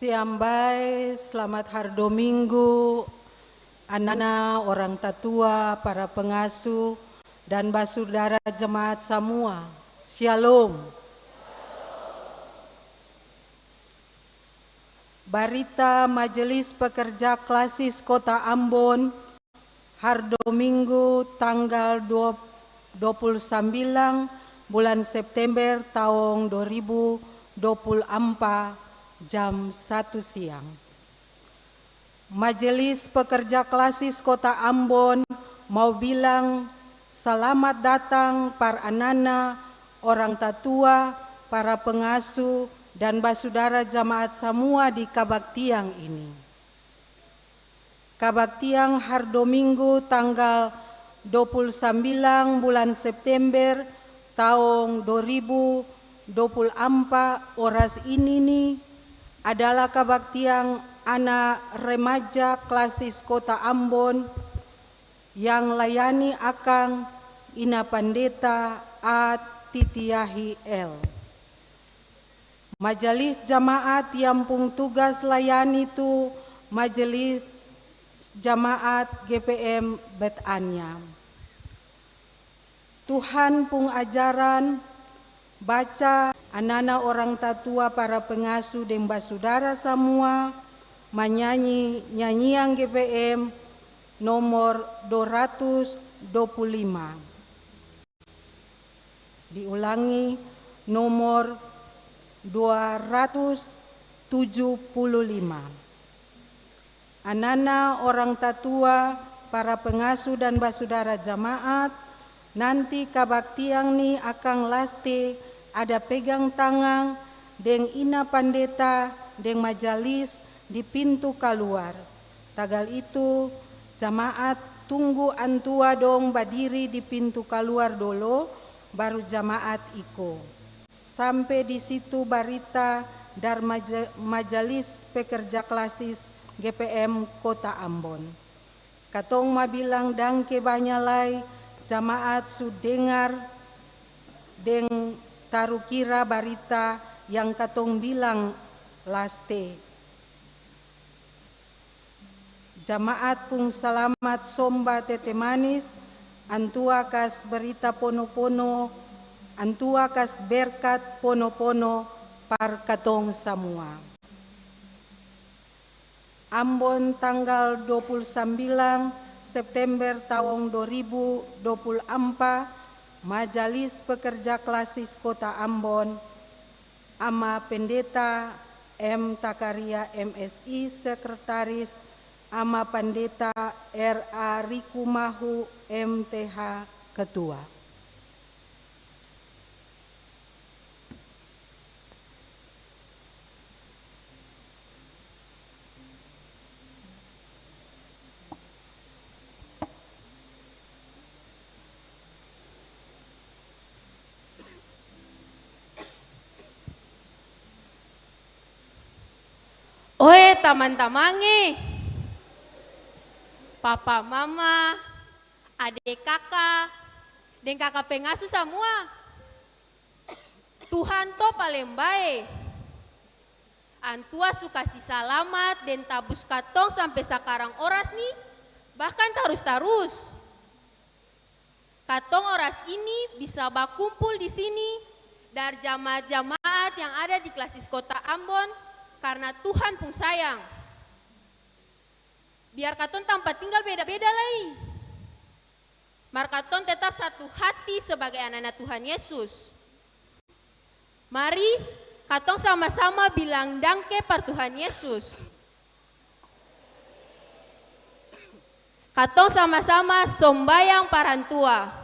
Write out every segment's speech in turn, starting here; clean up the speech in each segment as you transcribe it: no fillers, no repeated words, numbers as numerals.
Siambai, selamat hari Dominggu, anak-anak, orang tatua, para pengasuh, dan basudara jemaat semua. Shalom. Berita Majelis Pekerja Klasis Kota Ambon, hari Dominggu tanggal 29 bulan September tahun 2024 jam 1 siang. Majelis Pekerja Klasis Kota Ambon mau bilang selamat datang para anak-anak, orang tatua, para pengasuh, dan basudara jamaat semua di kabaktian ini. Kabaktian hari Dominggu tanggal 29 bulan September tahun 2024 oras ini nih adalah kabaktian anak remaja klasis Kota Ambon yang layani akan Ina Pandeta A. Titiahi L. Majelis jamaat yang pung tugas layani itu Majelis Jamaat GPM Betania. Tuhan pung ajaran baca anak-anak orang tatua, para pengasuh dan basudara semua menyanyi nyanyian GPM nomor 225. Diulangi, nomor 275. Anak-anak orang tatua, para pengasuh dan basudara jamaat, nanti kabaktian ni akan lasti ada pegang tangan deng Ina Pandeta deng majelis di pintu keluar. Tagal itu jamaat tunggu antua dong berdiri di pintu keluar dulu, baru jamaat iko. Sampai di situ berita dari Majelis Pekerja Klasis GPM Kota Ambon. Katong ma bilang dangke banyalai jamaat su dengar deng taruh kira berita yang katong bilang laste. Jamaat pung selamat somba tete manis, antua kas berita pono-pono, antua kas berkat pono-pono par katong semua. Ambon tanggal 29 September tahun 2024, Majelis Pekerja Klasis Kota Ambon, Ama Pendeta M. Takaria MSI, Sekretaris, Ama Pendeta R.A. Rikumahu MTH, Ketua. Oe taman-tamange, papa mama, adik kakak, dan kakak pengasuh semua. Tuhan to paling baik. Antua suka si salamat dan tabus katong sampai sekarang oras nih, bahkan terus-terus. Katong oras ini bisa berkumpul di sini dari jamaat-jamaat yang ada di Klasis Kota Ambon. Karena Tuhan pun sayang. Biar katon tanpa tinggal beda-beda lagi. Mar katon tetap satu hati sebagai anak-anak Tuhan Yesus. Mari katon sama-sama bilang dangke par Tuhan Yesus. Katon sama-sama sombayang parantua.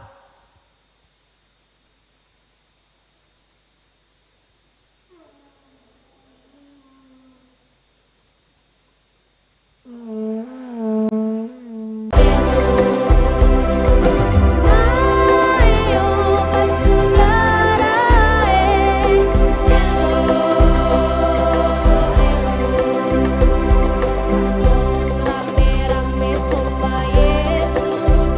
Rame-rame somba Yesus.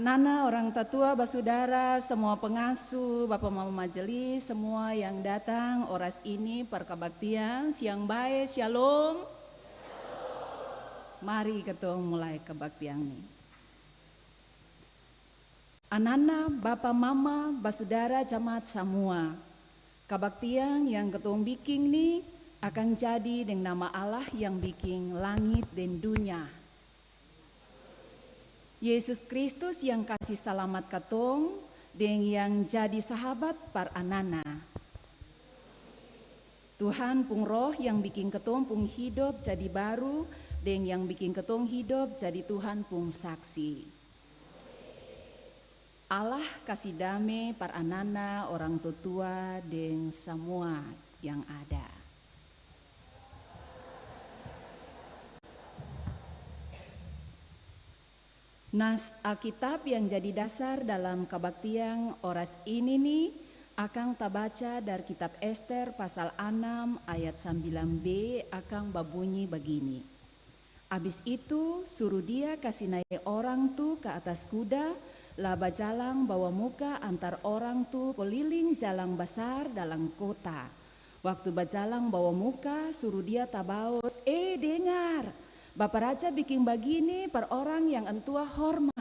Anak-anak, orang tatua, basudara, semua pengasuh, bapak mama majelis, semua yang datang oras ini perkebaktian, siang baik, shalom. Mari kita mulai kebaktian ini. Anak-anak, bapak mama, basudara, jamaat semua, kebaktian yang ketong bikin nih akan jadi dengan nama Allah yang bikin langit dan dunia. Yesus Kristus yang kasih selamat katong dan yang jadi sahabat para anana. Tuhan pung roh yang bikin ketong pung hidup jadi baru dan yang bikin ketong hidup jadi Tuhan pung saksi. Allah kasih damai para anana, orang tua dan semua yang ada. Nas Alkitab yang jadi dasar dalam kebaktian oras ini nih akan tabaca dari kitab Ester pasal 6 ayat 9b akan babunyi begini. Habis itu suruh dia kasih naik orang tuh ke atas kuda, lah berjalan bawa muka antar orang tuh keliling jalan besar dalam kota. Waktu berjalan bawa muka suruh dia tabaus, dengar. Bapak Raja bikin begini per orang yang entua hormat.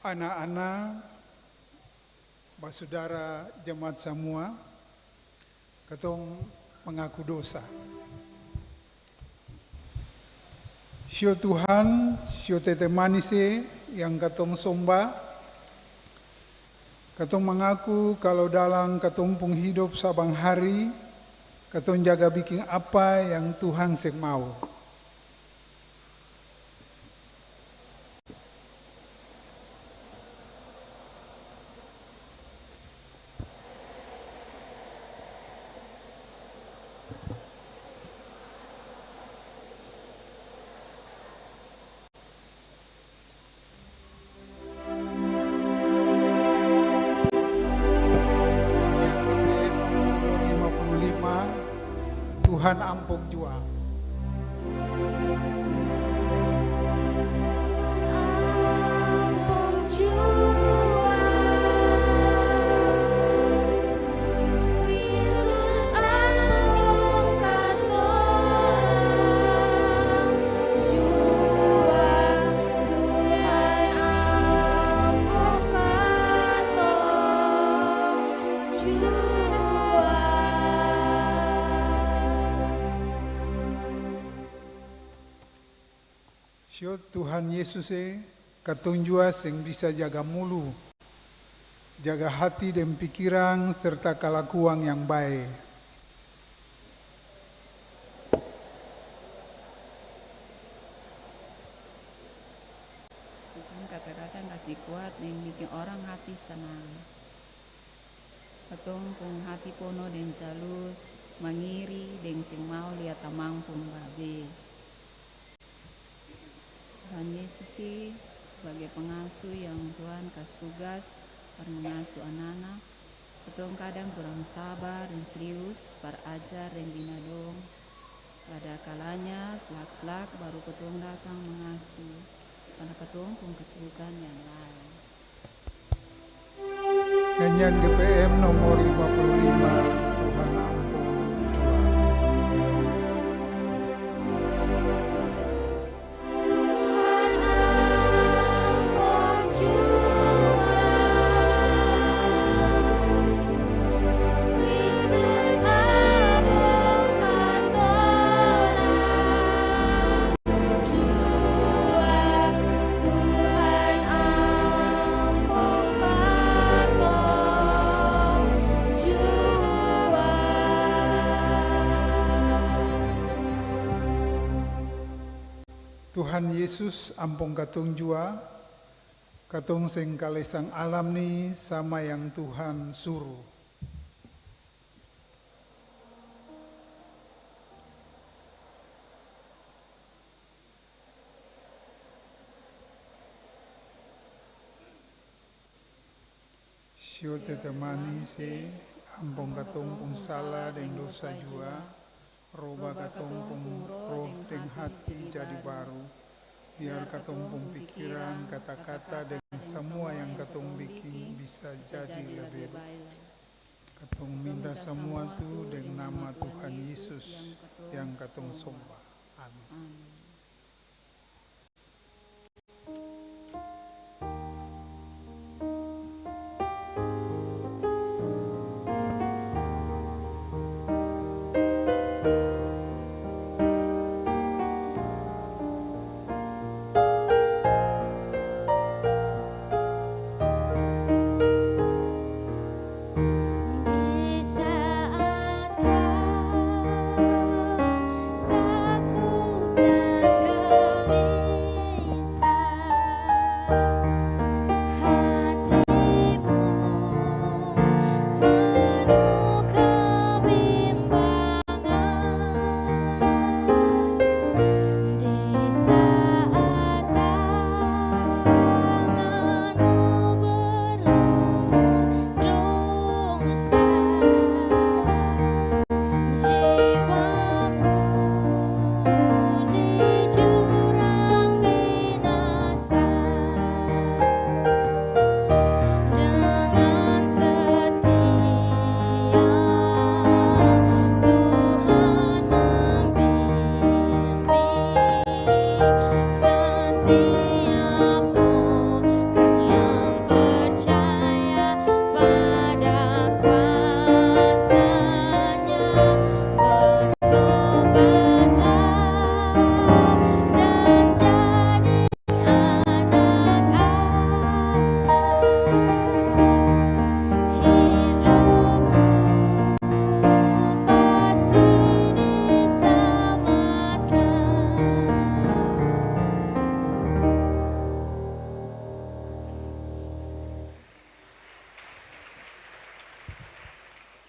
Anak-anak, basudara jemaat semua, ketong mengaku dosa. Sio Tuhan, sio tete manise yang ketong sombah, ketong mengaku kalau dalam ketong pung hidup sabang hari, ketong jaga bikin apa yang Tuhan sek mau. Tuhan ampun jua. Sio Tuhan Yesus katunjua sing bisa jaga mulu, jaga hati dan pikiran serta kelakuan yang baik. Bukan kata-kata kasih kuat yang bikin orang hati senang. Ketong pung hati pono dan jalus, mangiri dan sing mau lihat tamang pun babe. Tuhan Yesus sebagai pengasuh yang Tuhan kasih tugas para mengasuh anak-anak, ketong kadang kurang sabar dan serius para ajar dan binadong. Pada kalanya selak-selak baru ketong datang mengasuh. karena ketumpung kesibukan yang lain. Nyanyian GPM nomor 55, Tuhan ampun jua. Tuhan Yesus ampun katong jua, katong sing kalesang alam ni sama yang Tuhan suruh. Sio tetemani se ampun katong pun salah dan dosa jua, roba katong pun roh dan hati jadi baru. Biar katong pun pikiran, kata-kata dan semua yang katong bikin bisa jadi lebih baik. Katong minta semua tu dengan nama Tuhan Yesus yang katong sembah. Amin.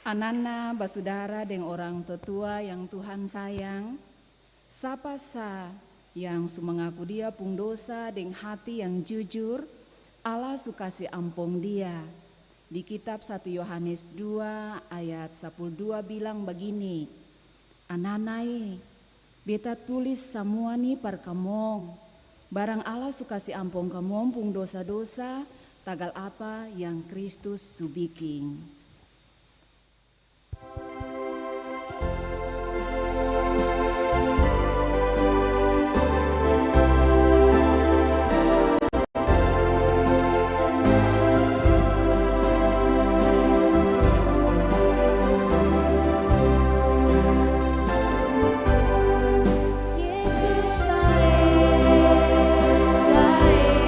Anana basudara dengan orang tetua yang Tuhan sayang, sapa sa yang mengaku dia pung dosa dengan hati yang jujur, Allah sukasi ampung dia. Di kitab 1 Yohanes 2 ayat 12 bilang begini, Ananai, beta tulis semua nih par kamong, barang Allah sukasi ampung kamong pung dosa-dosa, tagal apa yang Kristus subiking. Yesus baik, baik,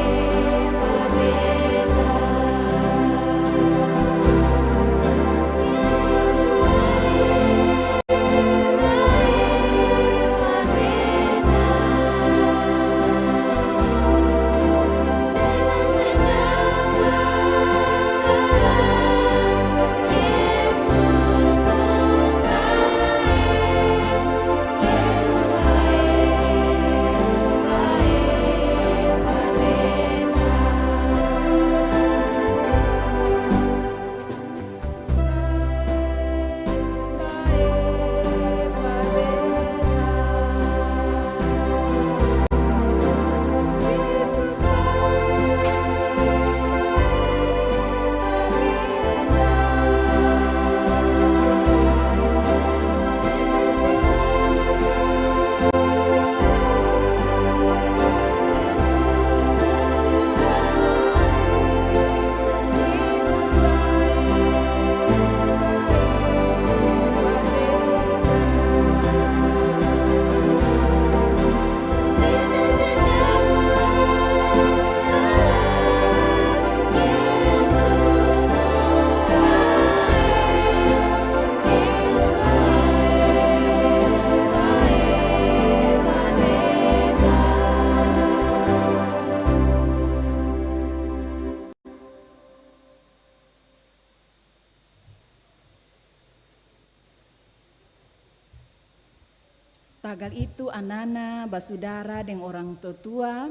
Tagal itu anana basudara deng orang tua,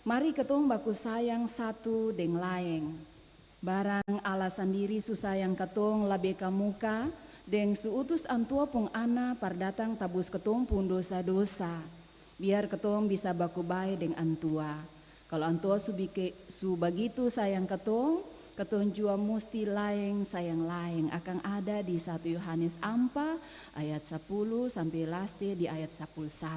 mari ketong baku sayang satu deng laeng. Barang Allah sendiri susayang ketong labe kamuka, deng suutus antua pung ana pardatang tabus ketong pung dosa-dosa. Biar ketong bisa baku bae deng antua. Kalau antua su begitu sayang ketong jua musti laeng sayang laeng akan ada di 1 Yohanes 4 ayat 10 sampai laste di ayat 11.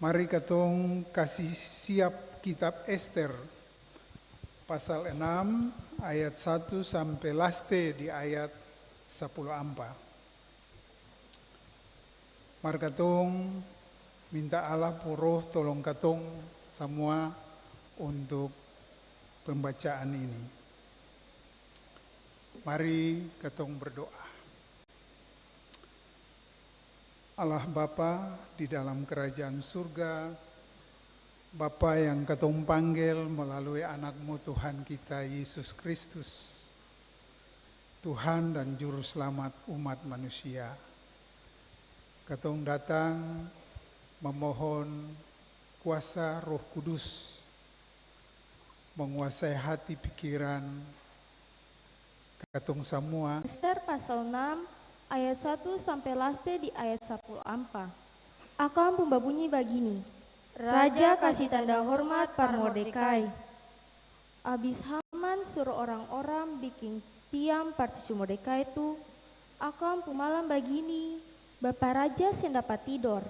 Mari ketong kasih siap kitab Ester pasal 6 ayat 1 sampai laste di ayat 14. Mari ketong minta Allah puroh tolong ketong semua untuk pembacaan ini. Mari ketong berdoa. Allah Bapa di dalam kerajaan surga, Bapa yang ketong panggil melalui anak-Mu Tuhan kita Yesus Kristus, Tuhan dan Juru Selamat umat manusia. Ketong datang memohon kuasa Roh Kudus menguasai hati pikiran ketong semua. Ester pasal 6 ayat 1 sampai laste di ayat 14. Akan pembabunyi begini. Raja kasih tanda hormat par Mordekai. Abis Haman suruh orang-orang bikin tiang par cucu Mordekai itu, akan pemalam begini. Bapak raja sen dapat tidur.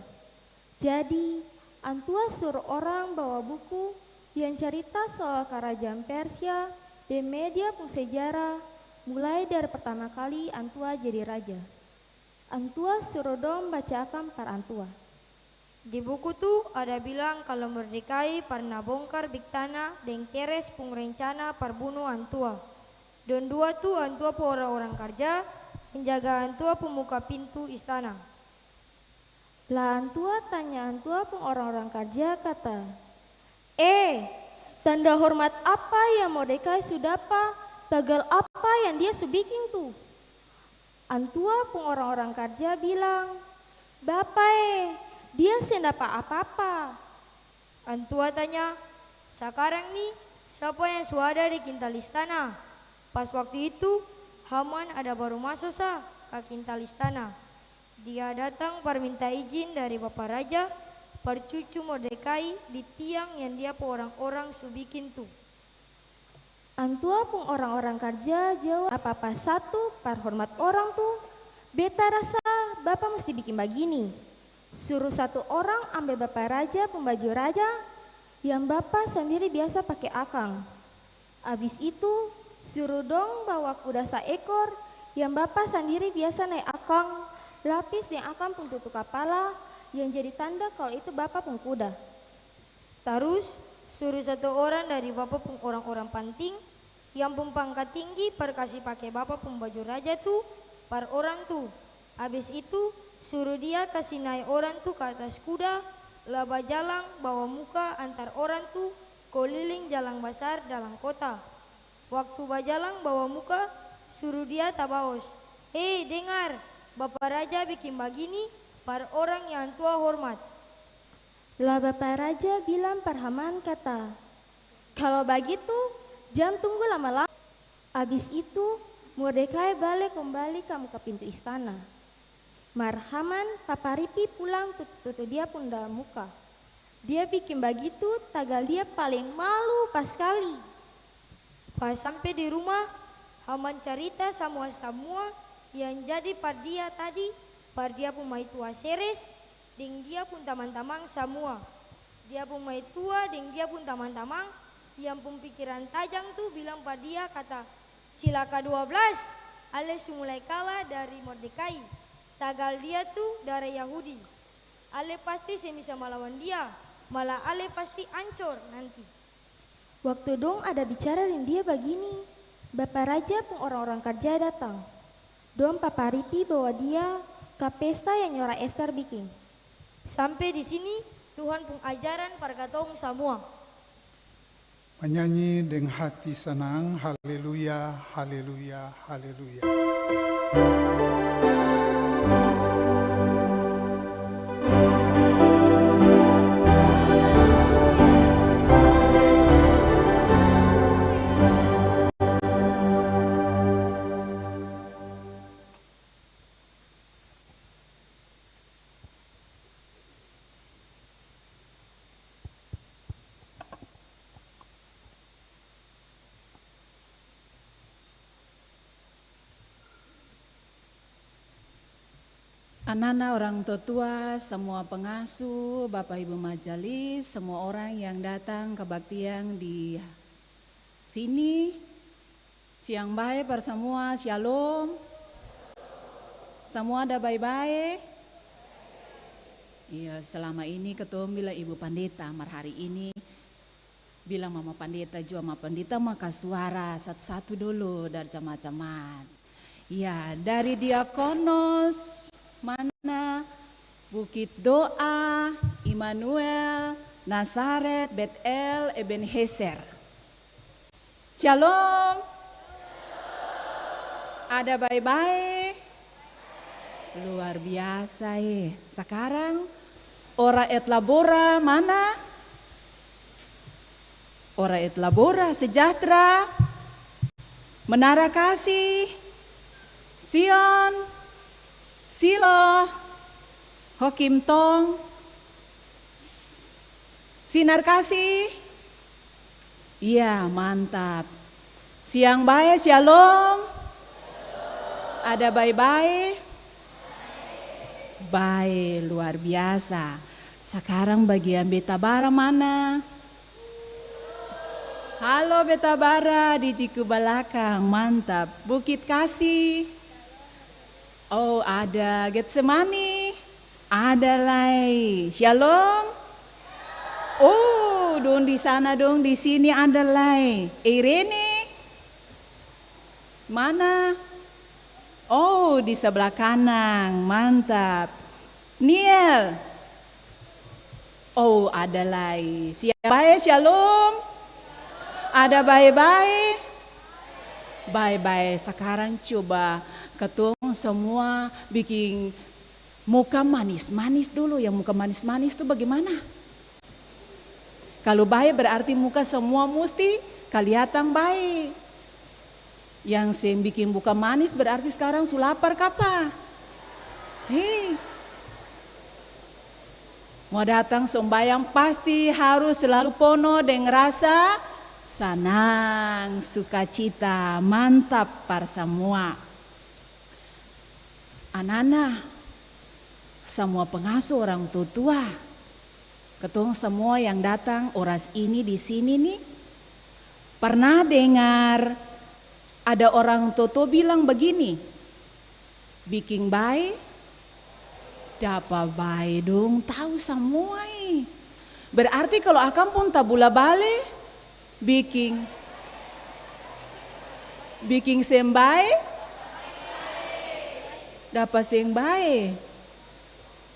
Jadi antua suruh orang bawa buku yang cerita soal kerajaan Persia dan media pun sejarah mulai dari pertama kali antua jadi raja. Antua suruh dong bacakan par antua. Di buku tuh ada bilang kalau Mordekai pernah bongkar Bigtana dan keres pung rencana par bunuh antua. Dan dua tuh antua pu orang-orang kerja menjaga antua pemuka pintu istana. Lah antua tanya antua pun orang-orang kerja kata, tanda hormat apa yang Mordekai sudah tagal apa yang dia subikin tuh? Antua pun orang-orang kerja bilang, Bapak dia sendapa apa-apa. Antua tanya, sekarang nih siapa yang suada di kintal istana? Pas waktu itu Haman ada baru masuk ke kintal istana. Dia datang perminta izin dari Bapak Raja per cucu Mordekai di tiang yang dia pun orang-orang subikin tuh. Antua pun orang-orang kerja jawab apa-apa satu par hormat orang tuh. Beta rasa Bapak mesti bikin begini. Suruh satu orang ambil Bapak Raja pembaju raja yang Bapak sendiri biasa pakai akang. Abis itu suruh dong bawa kuda seekor yang Bapak sendiri biasa naik akang. Lapis yang akang pun tutup kepala yang jadi tanda kalau itu Bapak pun kuda. Terus suruh satu orang dari Bapak pun orang-orang penting yang pun pangkat tinggi perkasih pakai Bapak pun baju raja tuh par orang tuh. Habis itu suruh dia kasih naik orang tuh ke atas kuda, laba jalan bawa muka antar orang tuh keliling jalan besar dalam kota. Waktu bajalang bawa muka suruh dia tabaos. Dengar, Bapak Raja bikin begini par orang yang tua hormat. Lah Bapak Raja bilang par Haman kata, kalau begitu jangan tunggu lama-lama. Abis itu Mordekai balik kembali kamu ke pintu istana. Mar Haman paparipi pulang tutu dia punda muka. Dia bikin begitu, tagal dia paling malu pas sekali. Pas sampai di rumah, Haman cerita semua yang jadi par dia tadi, par dia pun maitua Seres, deng dia pun teman-teman semua. Dia pun maitua deng dia pun teman-teman, yang pun pikiran tajam tuh bilang par dia kata, cilaka 12, Ale mulai kalah dari Mordekai. Tagal dia tuh dari Yahudi. Ale pasti bisa melawan dia, malah Ale pasti ancur nanti. Waktu dong ada bicara dengan dia begini, Bapak Raja pun orang-orang kerja datang. Dong paparipi bahwa dia ke pesta yang nyora Ester bikin. Sampai di sini Tuhan pun ajaran pergatong semua. Menyanyi dengan hati senang, haleluya, haleluya, haleluya. Anak-anak orang tua, semua pengasuh, Bapak Ibu majelis, semua orang yang datang kebaktian di sini. Siang baik per semua, shalom. Semua ada baik-baik. Iya, selama ini ketemu bilang Ibu Pandita, mar hari ini bilang Mama Pandita juga, Mama Pandita maka suara satu-satu dulu dari camat-camat. Ya, dari Diakonos, mana Bukit Doa, Immanuel, Nazaret, Betel, Ebenezer. Shalom. Ada baik-baik. Luar biasa Sekarang ora et labora mana? Ora et labora sejahtera. Menara Kasih, Sion, Silo, Hokim Tong, Sinar Kasih. Iya, mantap. Siang baik, shalom. Ada baik-baik. Baik, luar biasa. Sekarang bagian Beta Bara mana? Halo Beta Bara di Ciku belakang, mantap. Bukit Kasih. Oh, ada Getsemani, ada lagi. Shalom. Oh, dong di sana dong, di sini ada lagi. Irene, mana? Oh, di sebelah kanan, mantap. Niel. Oh, ada lagi. Siapa ya? Shalom. Ada baik-baik. Baik-baik. Sekarang coba ketemu semua bikin muka manis-manis dulu. Yang muka manis-manis itu bagaimana? Kalau baik berarti muka semua mesti kelihatan baik. Yang saya bikin muka manis berarti sekarang su lapar kapa? Hei. Mau datang sembahyang pasti harus selalu penuh dengan rasa senang, sukacita, mantap para semua. Anak-anak, semua pengasuh orang tua, ketemu semua yang datang oras ini di sini nih, pernah dengar ada orang tua bilang begini, bikin baik, dapat baik dong, tahu semua. Berarti kalau akan pun tabula balik, bikin sembai, dapat sembai.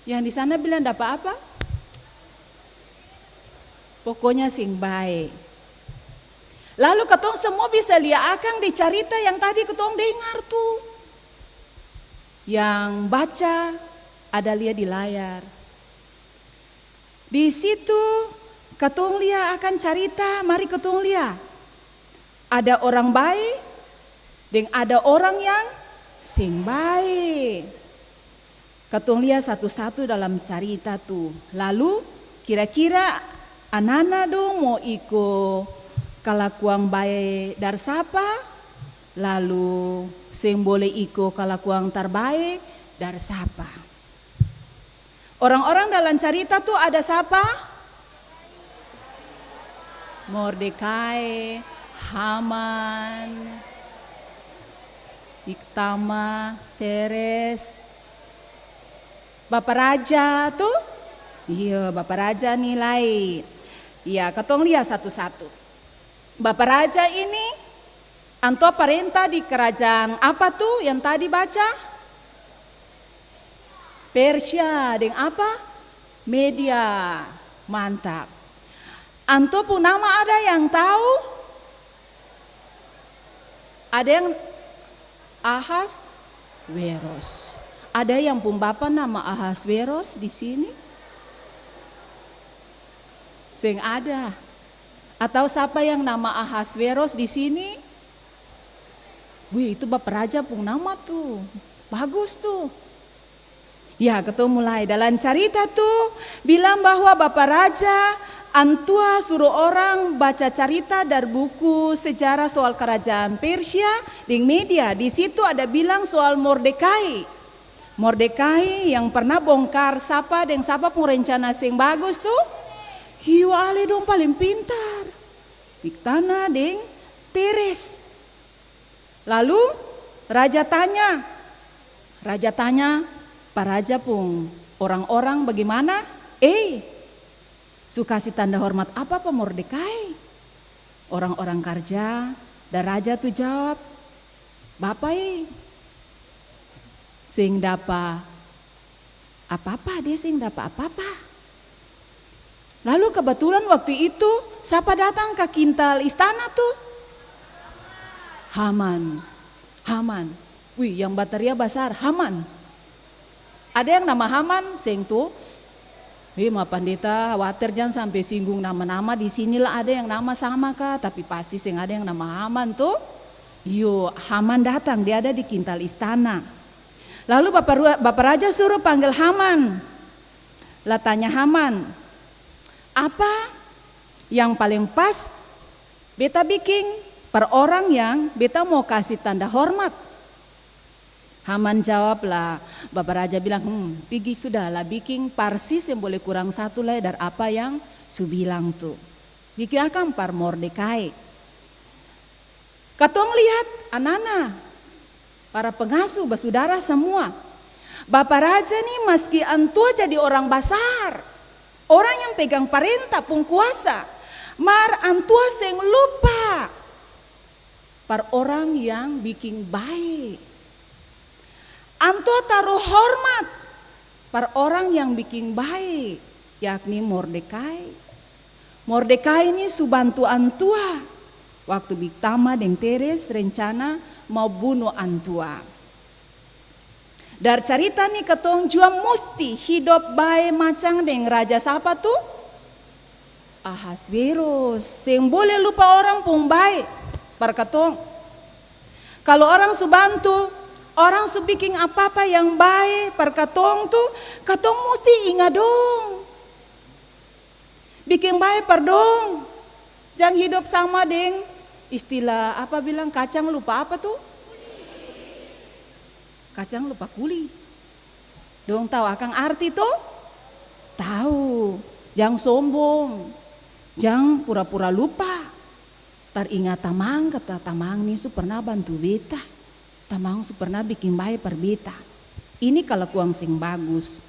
Yang di sana bilang dapat apa? Pokoknya sembai. Lalu ketong semua bisa lihat akan di cerita yang tadi ketong dengar tuh. Yang baca ada lihat di layar. Di situ ketong lihat akan cerita, mari ketong lihat. Ada orang baik, deng ada orang yang sing baik. Katong lihat satu-satu dalam cerita tuh. Lalu kira-kira anana dong mau iko kalakuang baik dar sapa? Lalu sing boleh iko kalakuang terbaik dar sapa? Orang-orang dalam cerita tuh ada siapa? Mordekai, Haman, Biktama, Seres, Bapak Raja tuh. Iya, Bapak Raja nilai. Iya, katong lihat satu-satu. Bapak Raja ini anto perintah di kerajaan apa tuh yang tadi baca? Persia dengan apa? Media. Mantap. Anto pun nama ada yang tahu? Ada yang Ahasveros. Ada yang pun bapak nama Ahasveros di sini? Sing ada. Atau siapa yang nama Ahasveros di sini? Wih, itu bapak raja pun nama tuh. Bagus tuh. Ya, ketemu mulai dalam cerita tuh bilang bahwa bapak raja antua suruh orang baca cerita dari buku sejarah soal kerajaan Persia di media. Di situ ada bilang soal Mordekai. Mordekai yang pernah bongkar sapa dan sapa pun rencana sing bagus tuh. Hiu ale dong paling pintar. Biktana deng Teres. Lalu raja tanya, Pak Raja pun orang-orang bagaimana? Suka kasih tanda hormat apa Pak Mordekai? Orang-orang kerja dan raja tuh jawab, Bapak sing dapa apa-apa, dia sing dapa apa-apa. Lalu kebetulan waktu itu siapa datang ke kintal istana tuh? Haman. Wih, yang bateria besar, Haman. Ada yang nama Haman, sing tuh. Ma pendeta, khawatir jangan sampai singgung nama-nama. Di sinilah ada yang nama sama kah? Tapi pasti sing ada yang nama Haman tuh. Haman datang, dia ada di kintal istana. Lalu Bapak Raja suruh panggil Haman. Lah tanya Haman, apa yang paling pas beta bikin per orang yang beta mau kasih tanda hormat? Haman jawablah, Bapak Raja bilang, pergi sudahlah bikin persis yang boleh kurang satu lah dari apa yang su bilang tuh. Dikirakan par Mordekai. Katong lihat anana, para pengasuh basudara semua. Bapak Raja nih meski antua jadi orang besar, orang yang pegang perintah pun kuasa, mar antua seng lupa par orang yang bikin baik. Antua taruh hormat par orang yang bikin baik, yakni Mordekai. Mordekai ini subantu antua waktu Biktama dan Teres rencana mau bunuh antua. Dari cerita nih ketong jua mesti hidup baik macam dengan raja siapa tuh? Ahasveros. Sing boleh lupa orang pun baik par ketong. Kalau orang subantu, orang su bikin apa-apa yang baik par katong tuh, katong mesti ingat dong. Bikin baik par dong. Jangan hidup sama deng istilah apa bilang kacang lupa apa tuh? Kacang lupa kuli. Dong tahu akang arti tuh? Tahu. Jangan sombong. Jangan pura-pura lupa. Teringat tamang, kata tamang nih su pernah bantu beta. Tamang su pernah bikin baik per beta. Ini kalau kuang sing bagus.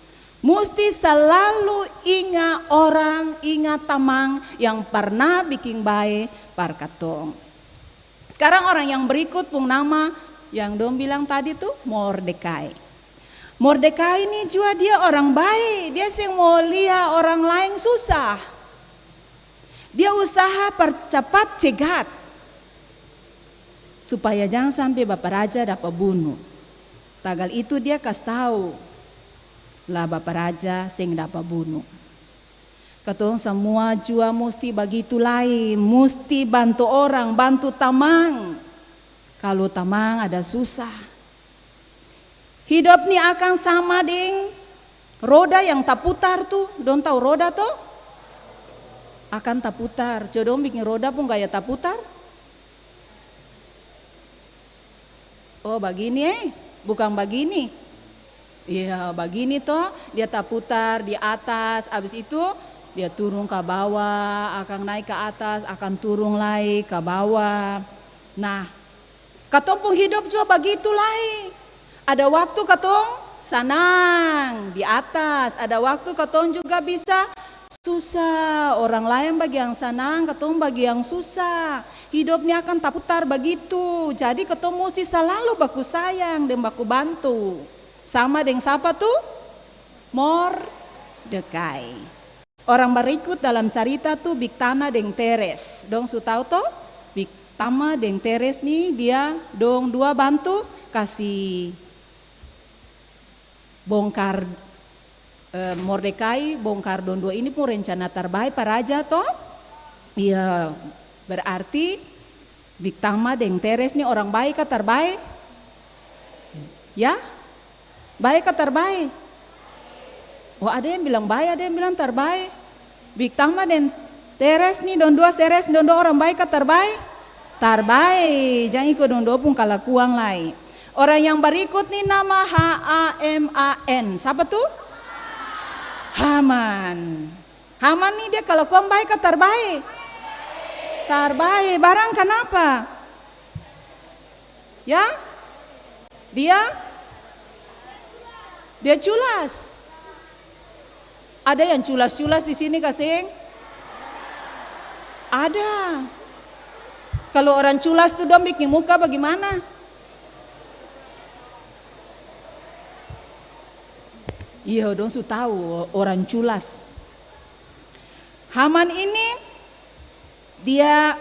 Mesti selalu ingat orang, ingat tamang yang pernah bikin baik par katong. Sekarang orang yang berikut pun nama yang dong bilang tadi tuh Mordekai. Mordekai ini juga dia orang baik. Dia sing mau lihat orang lain susah. Dia usaha percepat cegat. Supaya jangan sampai Bapak Raja dapat bunuh. Tagal itu dia kasih tahu lah Bapak Raja sing dapat bunuh. Katong semua juga mesti begitu lain, mesti bantu orang, bantu tamang. Kalau tamang ada susah. Hidup ni akan sama deng roda yang tak putar tuh. Dong tahu roda tuh? Akan tak putar. Coba bikin roda pun gaya tak putar. Oh begini bukan begini. Iya begini toh, dia tak putar di atas, habis itu dia turun ke bawah, akan naik ke atas, akan turun lagi ke bawah. Nah, katong pun hidup juga begitu lagi. Ada waktu katong senang di atas, ada waktu katong juga bisa susah. Orang lain bagi yang senang, katong bagi yang susah. Hidupnya akan tak putar begitu. Jadi katong mesti selalu baku sayang dan baku bantu. Sama dengan siapa tuh? Mordekai. Orang berikut dalam cerita tuh Bigtana dan Teres. Dong su tahu toh? Bigtana dan Teres nih dia dong dua bantu kasih bongkar Mordekai, bongkar dong dua ini pun rencana terbaik para raja toh? Iya, berarti Bigtana dan Teres nih orang baik atau terbaik? Ya? Baik atau terbaik? Oh ada yang bilang baik, ada yang bilang terbaik. Bigtana dan Teres nih don dua seres don dua orang baik atau terbaik? Terbaik. Jangan ikut don dua pun kalakuan lain. Orang yang berikut nih nama Haman. Siapa tuh? Haman. Haman nih dia kalakuan baik atau terbaik? Terbaik. Barang kenapa? Ya? Dia culas. Ada yang culas-culas di sini kasing? Ada. Kalau orang culas tuh dong bikin muka bagaimana? Iya dong su tahu orang culas. Haman ini dia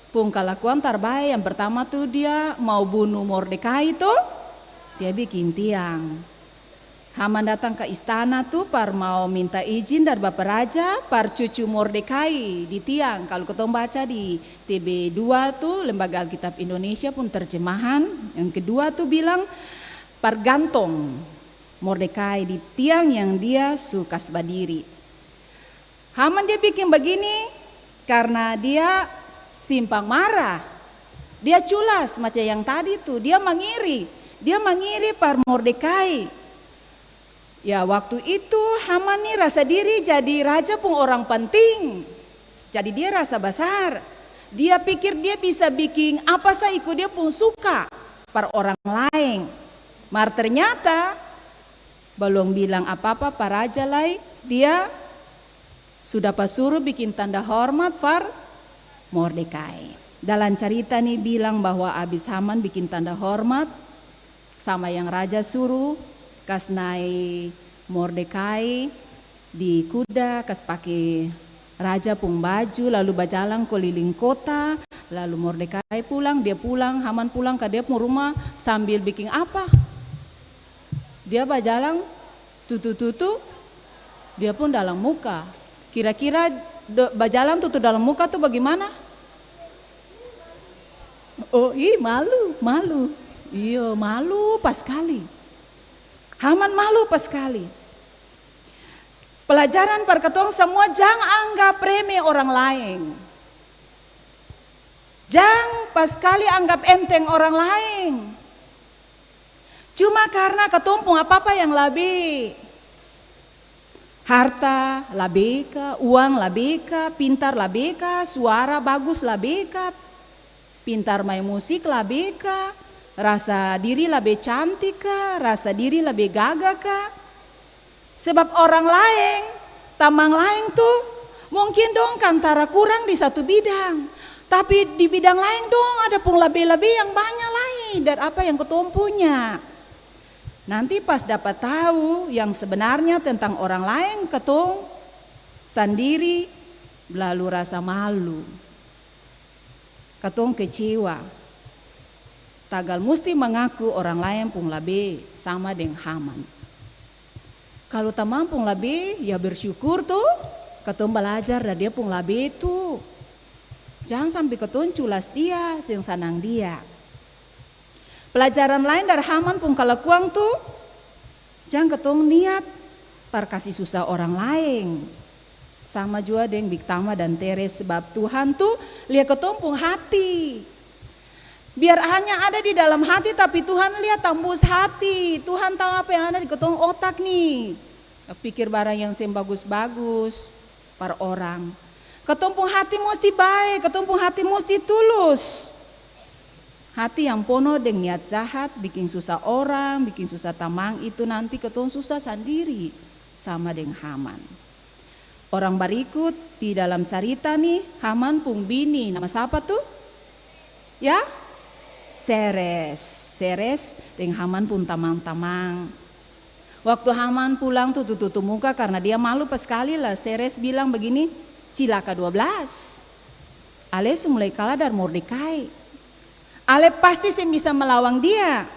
pun kelakuan terbaik. Yang pertama tuh dia mau bunuh Mordekai tuh. Dia bikin tiang. Haman datang ke istana tuh par mau minta izin dari bapak raja par cucu Mordekai di tiang. Kalau ketemu baca di TB2 tuh Lembaga Alkitab Indonesia pun terjemahan. Yang kedua tuh bilang par gantung Mordekai di tiang yang dia suka berdiri. Haman dia bikin begini karena dia simpang marah. Dia culas macam yang tadi tuh, dia mengiri. Dia mengiri par Mordekai. Ya waktu itu Haman nih rasa diri jadi raja pun orang penting. Jadi dia rasa besar. Dia pikir dia bisa bikin apa saja ikut dia pun suka par orang lain. Mar ternyata belum bilang apa-apa par raja lain, dia sudah pasuruh bikin tanda hormat par Mordekai. Dalam cerita nih bilang bahwa abis Haman bikin tanda hormat sama yang raja suruh kas naik Mordekai di kuda, kas pakai raja pun baju, lalu berjalan keliling kota, lalu Mordekai pulang, dia pulang, Haman pulang ke dia pun rumah sambil bikin apa? Dia berjalan tutu-tutu, dia pun dalam muka. Kira-kira berjalan tutu dalam muka tuh bagaimana? Oh malu. Iya malu pas sekali. Haman malu pas sekali. Pelajaran perketong semua jangan anggap remeh orang lain. Jangan pas sekali anggap enteng orang lain. Cuma karena ketumpung apa-apa yang lebih. Harta lebih ke, uang lebih ke, pintar lebih ke, suara bagus lebih ke, pintar main musik lebih ke. Rasa diri lebih cantik kah? Rasa diri lebih gagah kah? Sebab orang lain, tamang lain tuh mungkin dong kantara kurang di satu bidang. Tapi di bidang lain dong ada pun lebih-lebih yang banyak lain dari apa yang ketua punya. Nanti pas dapat tahu yang sebenarnya tentang orang lain ketua sendiri lalu rasa malu. Ketua kecewa. Tagal mesti mengaku orang lain pun lebih sama dengan Haman. Kalau teman pun lebih ya bersyukur tuh. Ketua belajar dan dia pun lebih tuh. Jangan sampai ketong culas dia, sing sanang dia. Pelajaran lain dari Haman pun kalakuang tuh, jangan ketong niat par kasih susah orang lain. Sama juga dengan Bigtama dan Teres, sebab Tuhan tuh lihat ketong pun hati. Biar hanya ada di dalam hati, tapi Tuhan lihat tembus hati. Tuhan tahu apa yang ada di ketong otak nih. Pikir barang yang bagus-bagus para orang. Ketong pun hati mesti baik, ketong pun hati mesti tulus. Hati yang penuh dengan niat jahat, bikin susah orang, bikin susah tamang, itu nanti ketong susah sendiri sama dengan Haman. Orang berikut di dalam cerita nih, Haman pun bini, nama siapa tuh? Ya? Seres dengan Haman pun tamang-tamang. Waktu Haman pulang tuh tutup muka karena dia malu pas sekali lah. Seres bilang begini, cilaka 12. Ale mulai kalah dari Mordekai. Ale pasti bisa melawan dia.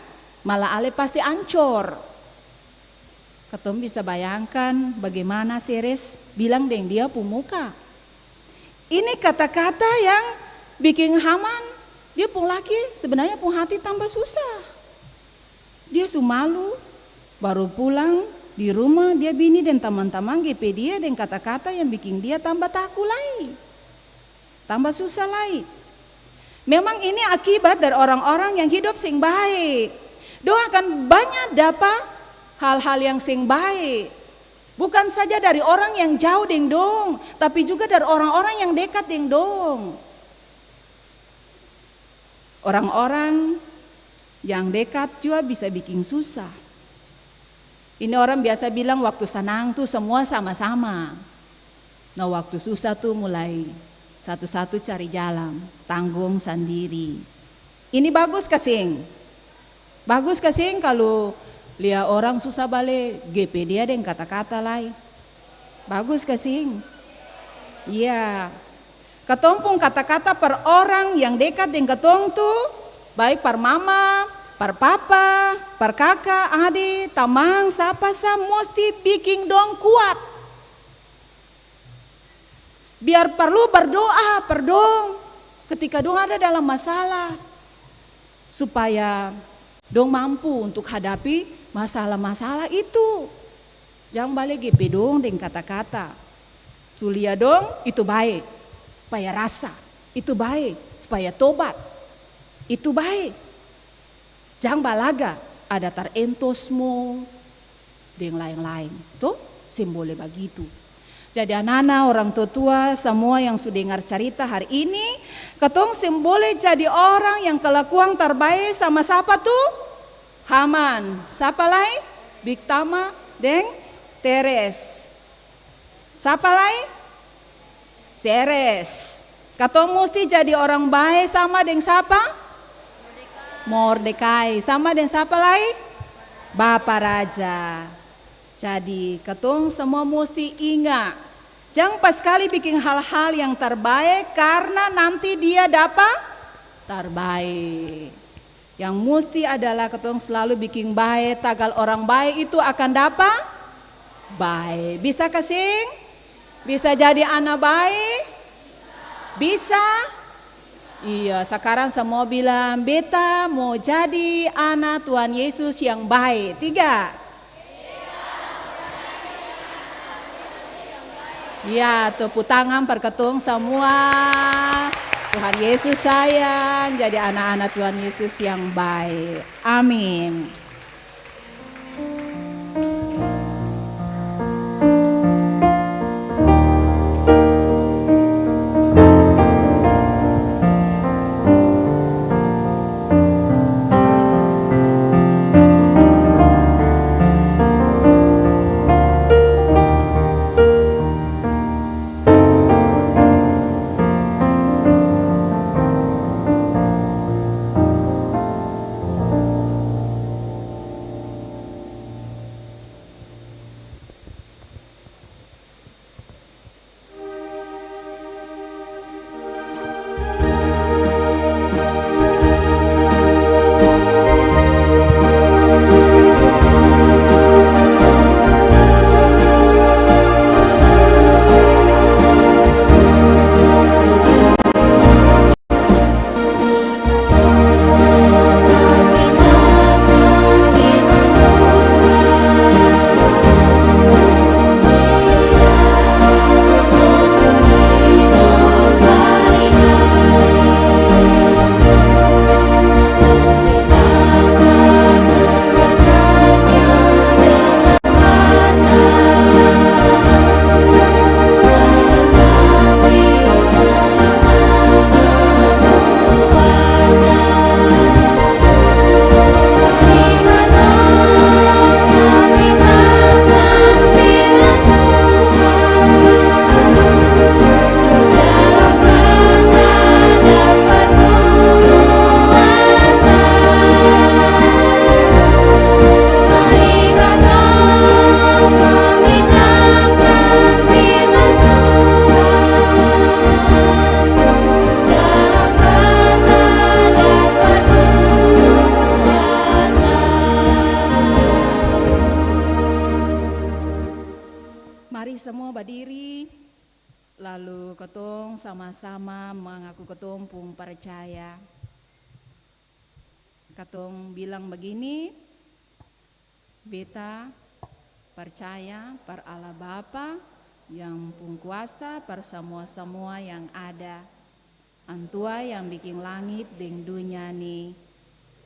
Malah Ale pasti ancur. Ketemu bisa bayangkan bagaimana Seres bilang dengan dia pemuka. Ini kata-kata yang bikin Haman, dia pun laki sebenarnya pun hati tambah susah. Dia malu, baru pulang di rumah dia bini dan teman-teman GP dia dan kata-kata yang bikin dia tambah takut lagi. Tambah susah lagi. Memang ini akibat dari orang-orang yang hidup sing baik. Doa akan banyak dapat hal-hal yang sing baik. Bukan saja dari orang yang jauh deng dong, tapi juga dari orang-orang yang dekat deng dong. Orang-orang yang dekat juga bisa bikin susah. Ini orang biasa bilang waktu senang tuh semua sama-sama. Nah waktu susah tuh mulai satu-satu cari jalan, tanggung sendiri. Ini bagus kasing. Bagus kasing kalau lihat orang susah balik, GP dia dengan kata-kata lain. Bagus kasing. Iya. Ketong pun kata-kata per orang yang dekat dengan ketong tuh, baik per mama, per papa, per kakak, adik, tamang, siapa mesti bikin dong kuat. Biar perlu berdoa, perdong ketika dong ada dalam masalah. Supaya dong mampu untuk hadapi masalah-masalah itu. Jangan balik GP dong dengan kata-kata. Culia dong itu baik. Supaya rasa, itu baik. Supaya tobat, itu baik. Jangan balaga, ada tarentosmo, dan lain-lain. Tuh, simbolnya begitu. Jadi anak-anak, orang tua semua yang sudah dengar cerita hari ini, ketong simbolnya jadi orang yang kelakuan terbaik sama siapa tuh? Haman. Siapa lain? Bigtama dan Teres. Siapa lain? Seres. Katong mesti jadi orang baik sama dengan siapa? Mordekai. Sama dengan siapa lagi? Bapak Raja. Jadi katong semua mesti ingat, jangan pas kali bikin hal-hal yang terbaik karena nanti dia dapat terbaik. Yang mesti adalah katong selalu bikin baik, tagal orang baik itu akan dapat baik. Bisa kasih? Bisa jadi anak baik? Bisa? Iya, sekarang semua bilang, beta mau jadi anak Tuhan Yesus yang baik. 3. Ya, tepuk tangan perketung semua. Tuhan Yesus sayang, jadi anak-anak Tuhan Yesus yang baik. Amin. Mari semua berdiri, lalu ketong sama-sama mengaku ketong pung percaya. Ketong bilang begini, beta percaya per Allah Bapa yang pung kuasa per semua-semua yang ada. Antua yang bikin langit deng dunia nih.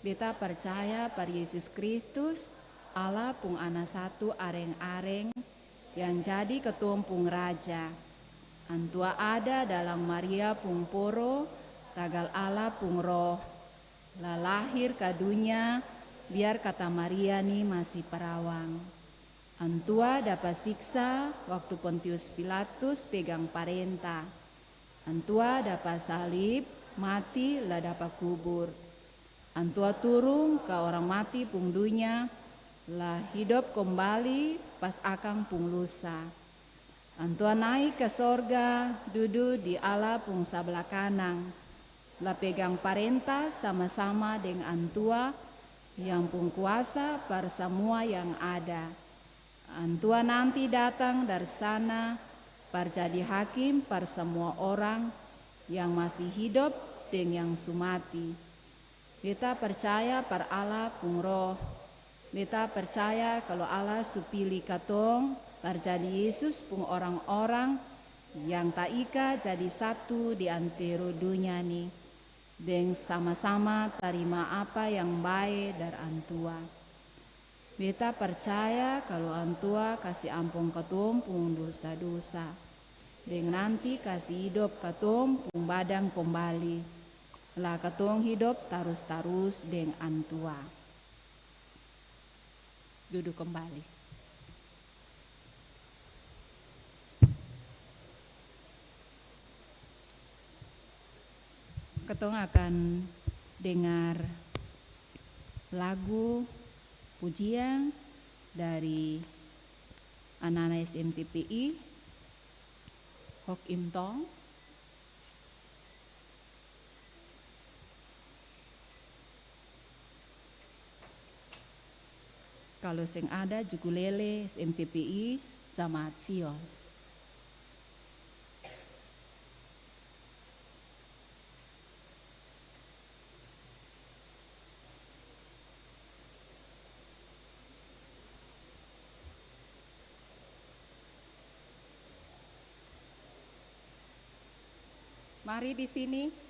Beta percaya per Yesus Kristus, Allah pung anak satu areng-areng yang jadi ketua pung raja. Antua ada dalam Maria pung poro, tagal Allah pung roh. Lah lahir ke dunia, biar kata Maria nih masih perawang. Antua dapat siksa waktu Pontius Pilatus pegang parenta. Antua dapat salib, mati lah dapat kubur. Antua turun ke orang mati pung dunia, lah hidup kembali pas akang pung lusa. Antua naik ke sorga, duduk di Allah pung sebelah kanan. Lah pegang parenta sama-sama dengan Antua yang pung kuasa per semua yang ada. Antua nanti datang dari sana per jadi hakim per semua orang yang masih hidup dan yang sumati. Beta percaya per Allah pung roh. Beta percaya kalau Allah supili katong per jadi Yesus pung orang-orang yang tak ika jadi satu di antero dunia nih. Dan sama-sama terima apa yang baik dari Antua. Beta percaya kalau Antua kasih ampun katong pung dosa-dosa. Dan nanti kasih hidup katong pung badan kembali. Lah katong hidup terus-terus dengan Antua. Duduk kembali. Katong akan dengar lagu pujian dari anak-anak SMTPI Hok Im Tong. Kalau sing ada Jukulele SMTPI Jamaat Sion. Mari di sini.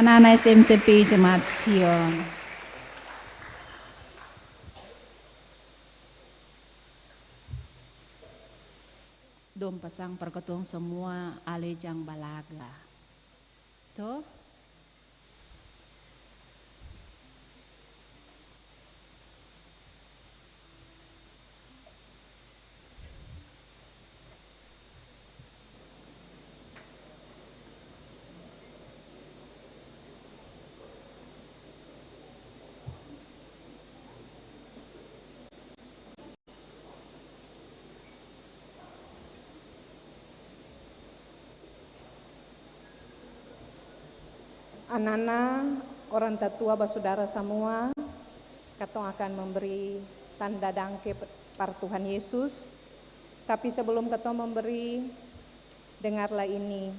Anak-anak SMTP Jemaat Sion. Dom pasang perketong semua alejang balaga. Toh? Anak-anak, orang tatua basudara semua, katong akan memberi tanda dangke par Tuhan Yesus. Tapi sebelum katong memberi, dengarlah ini.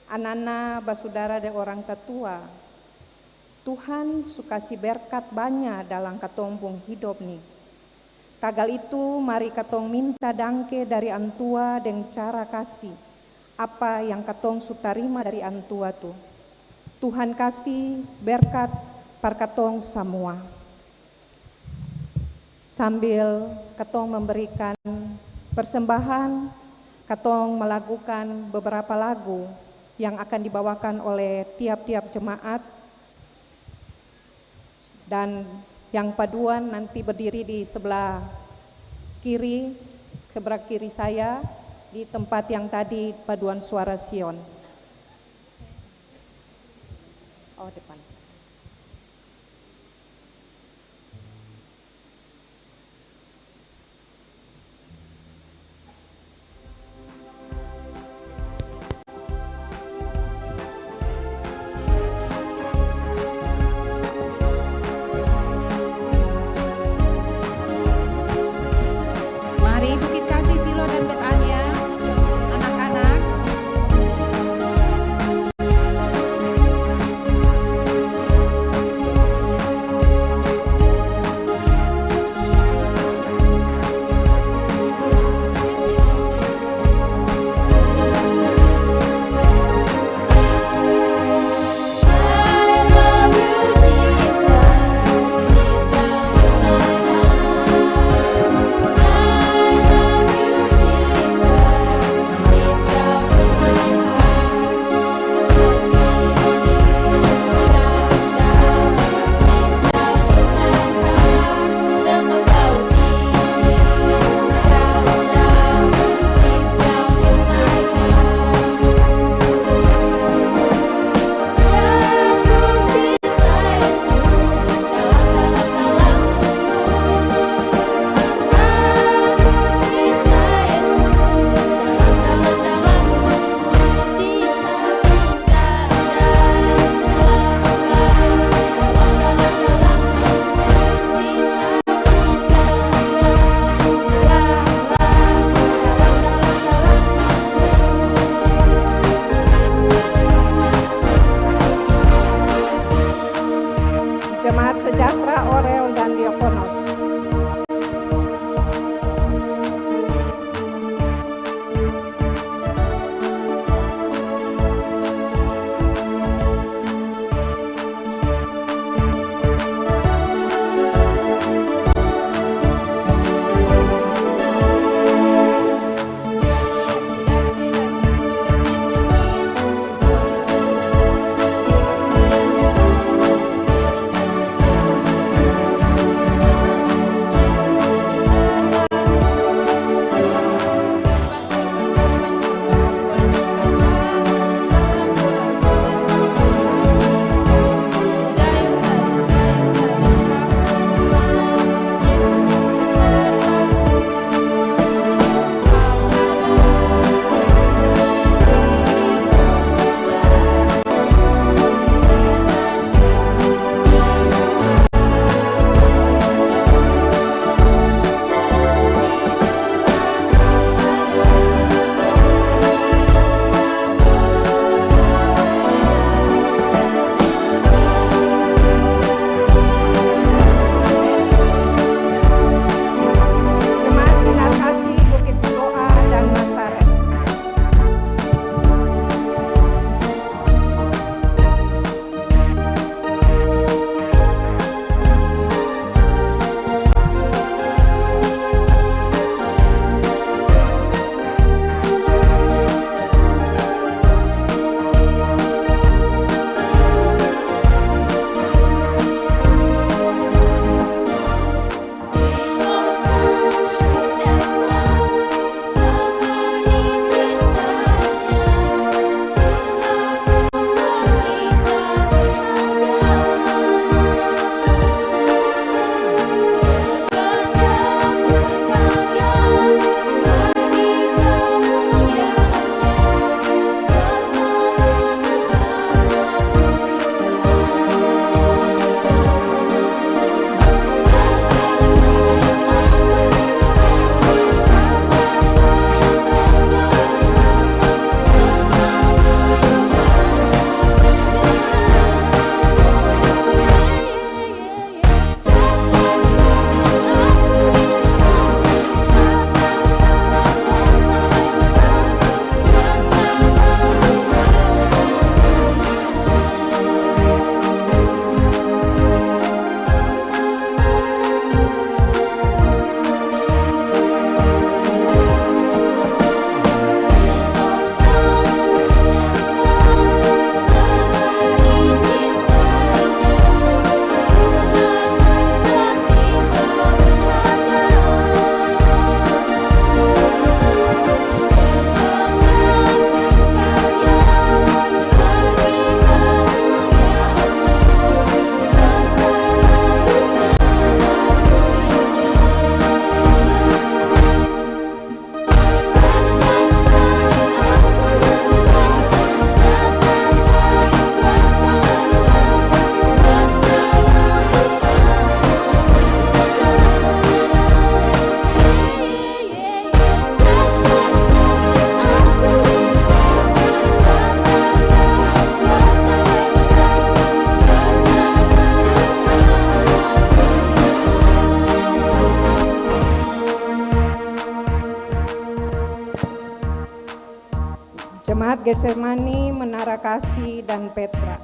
Anak-anak basudara dan orang tatua, Tuhan suka kasih berkat banyak dalam katong pung hidup nih. Tagal itu mari katong minta dangke dari antua dengan cara kasih apa yang katong sutarima dari antua tuh. Tuhan kasih berkat par katong semua. Sambil katong memberikan persembahan, katong melakukan beberapa lagu yang akan dibawakan oleh tiap-tiap jemaat. Dan yang paduan nanti berdiri di sebelah kiri saya, di tempat yang tadi paduan suara Sion. Oh, depan. Mari Bukit Kasih, Silo dan Betania, anak-anak. Jemaat Getsemani, Menara Kasih, dan Petra.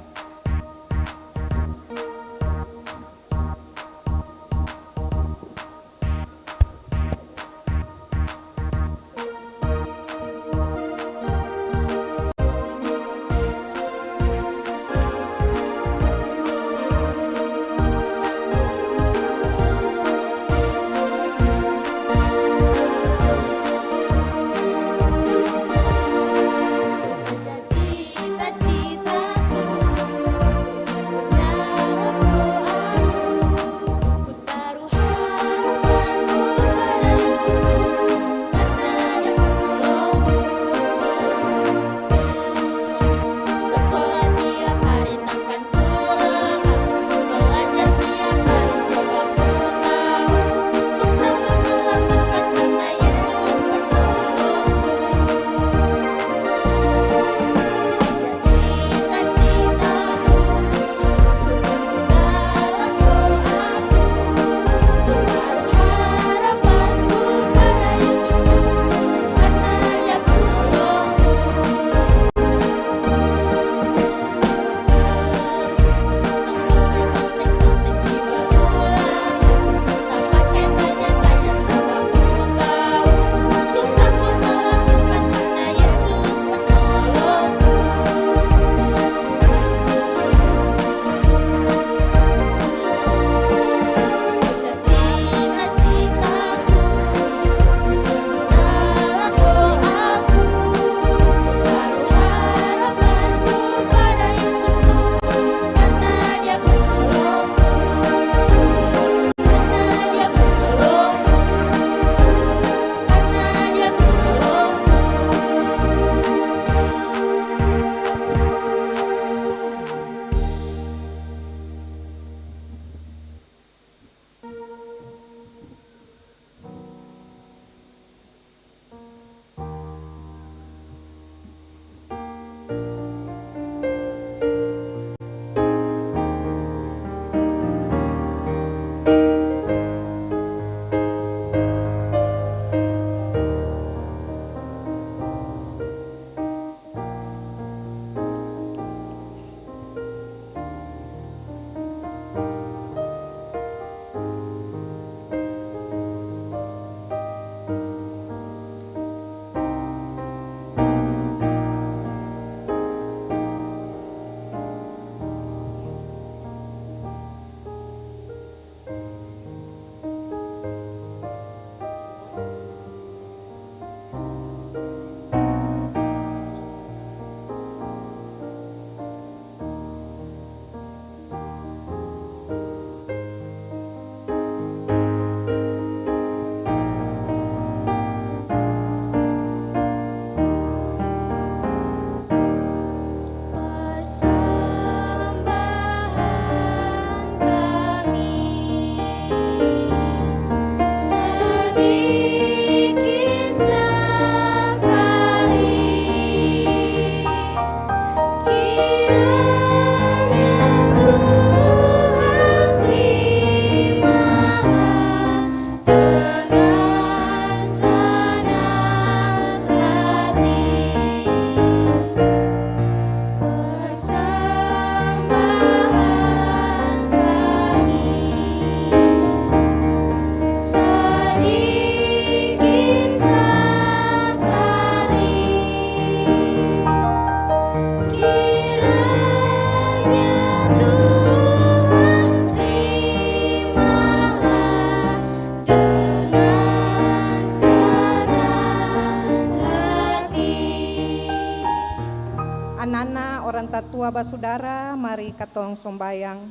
Anana orang tatua basudara, mari katong sombayang.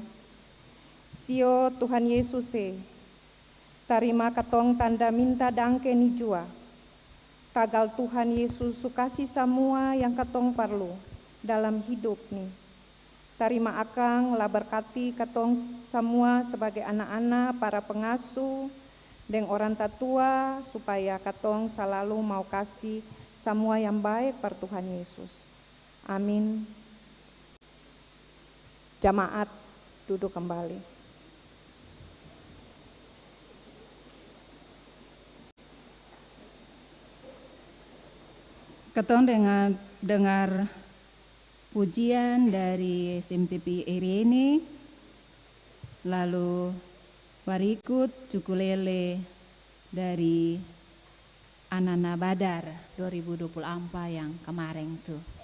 Sio Tuhan Yesus tarima katong tanda minta dangke ni jua. Tagal Tuhan Yesus sukasi semua yang katong perlu dalam hidup ni. Tarima akang lah berkati katong semua sebagai anak-anak, para pengasuh, dan orang tatua supaya katong selalu mau kasih semua yang baik per Tuhan Yesus. Amin. Jamaat duduk kembali. Katong dengan dengar pujian dari SMTP Irene, lalu berikut Cukulele dari Anana Badar 2024 yang kemarin tuh.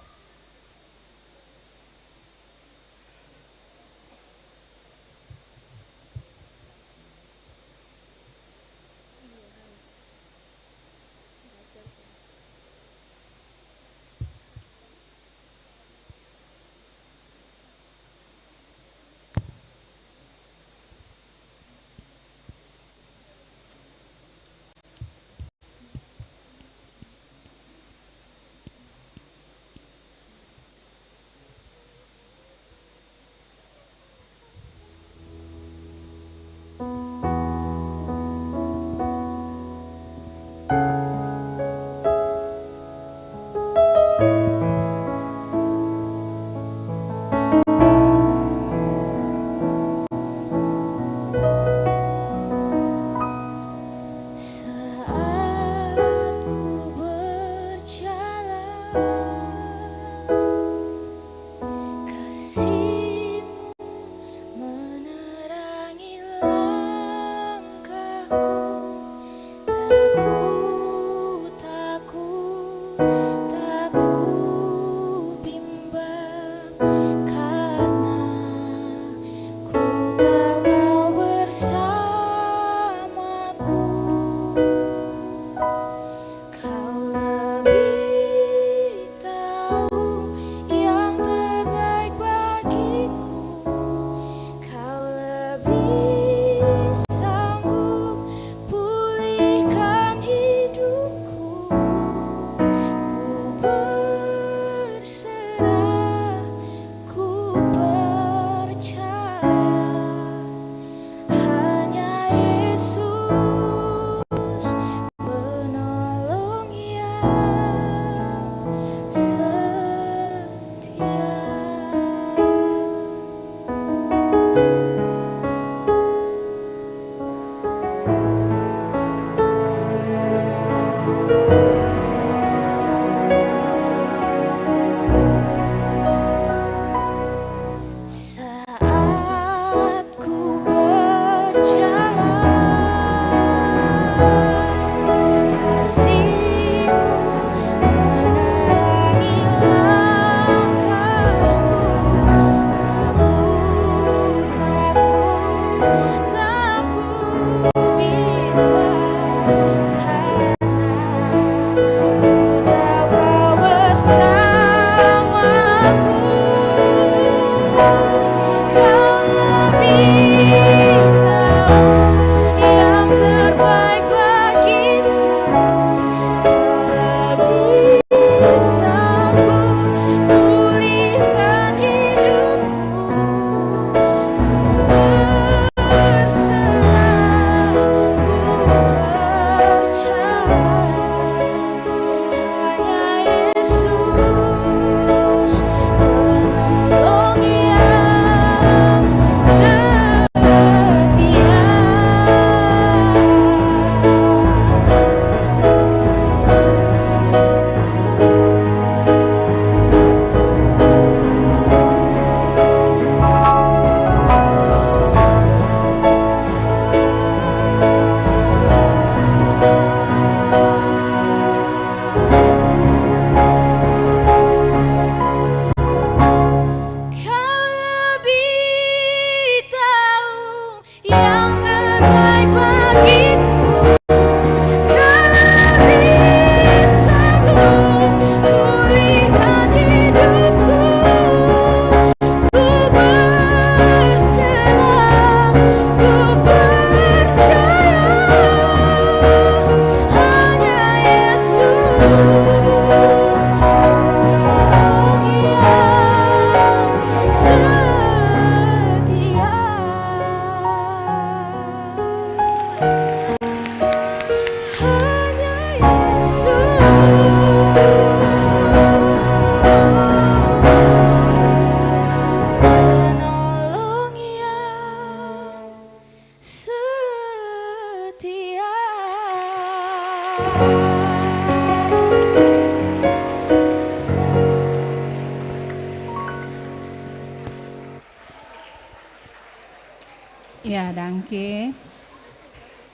Dangke,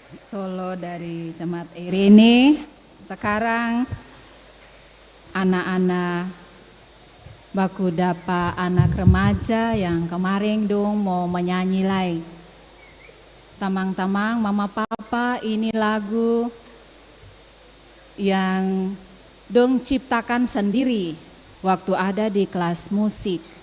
solo dari Jemaat Irene. Sekarang anak-anak baku dapa anak remaja yang kemarin dong mau menyanyi lagi. Tamang-tamang mama papa, ini lagu yang dong ciptakan sendiri waktu ada di kelas musik.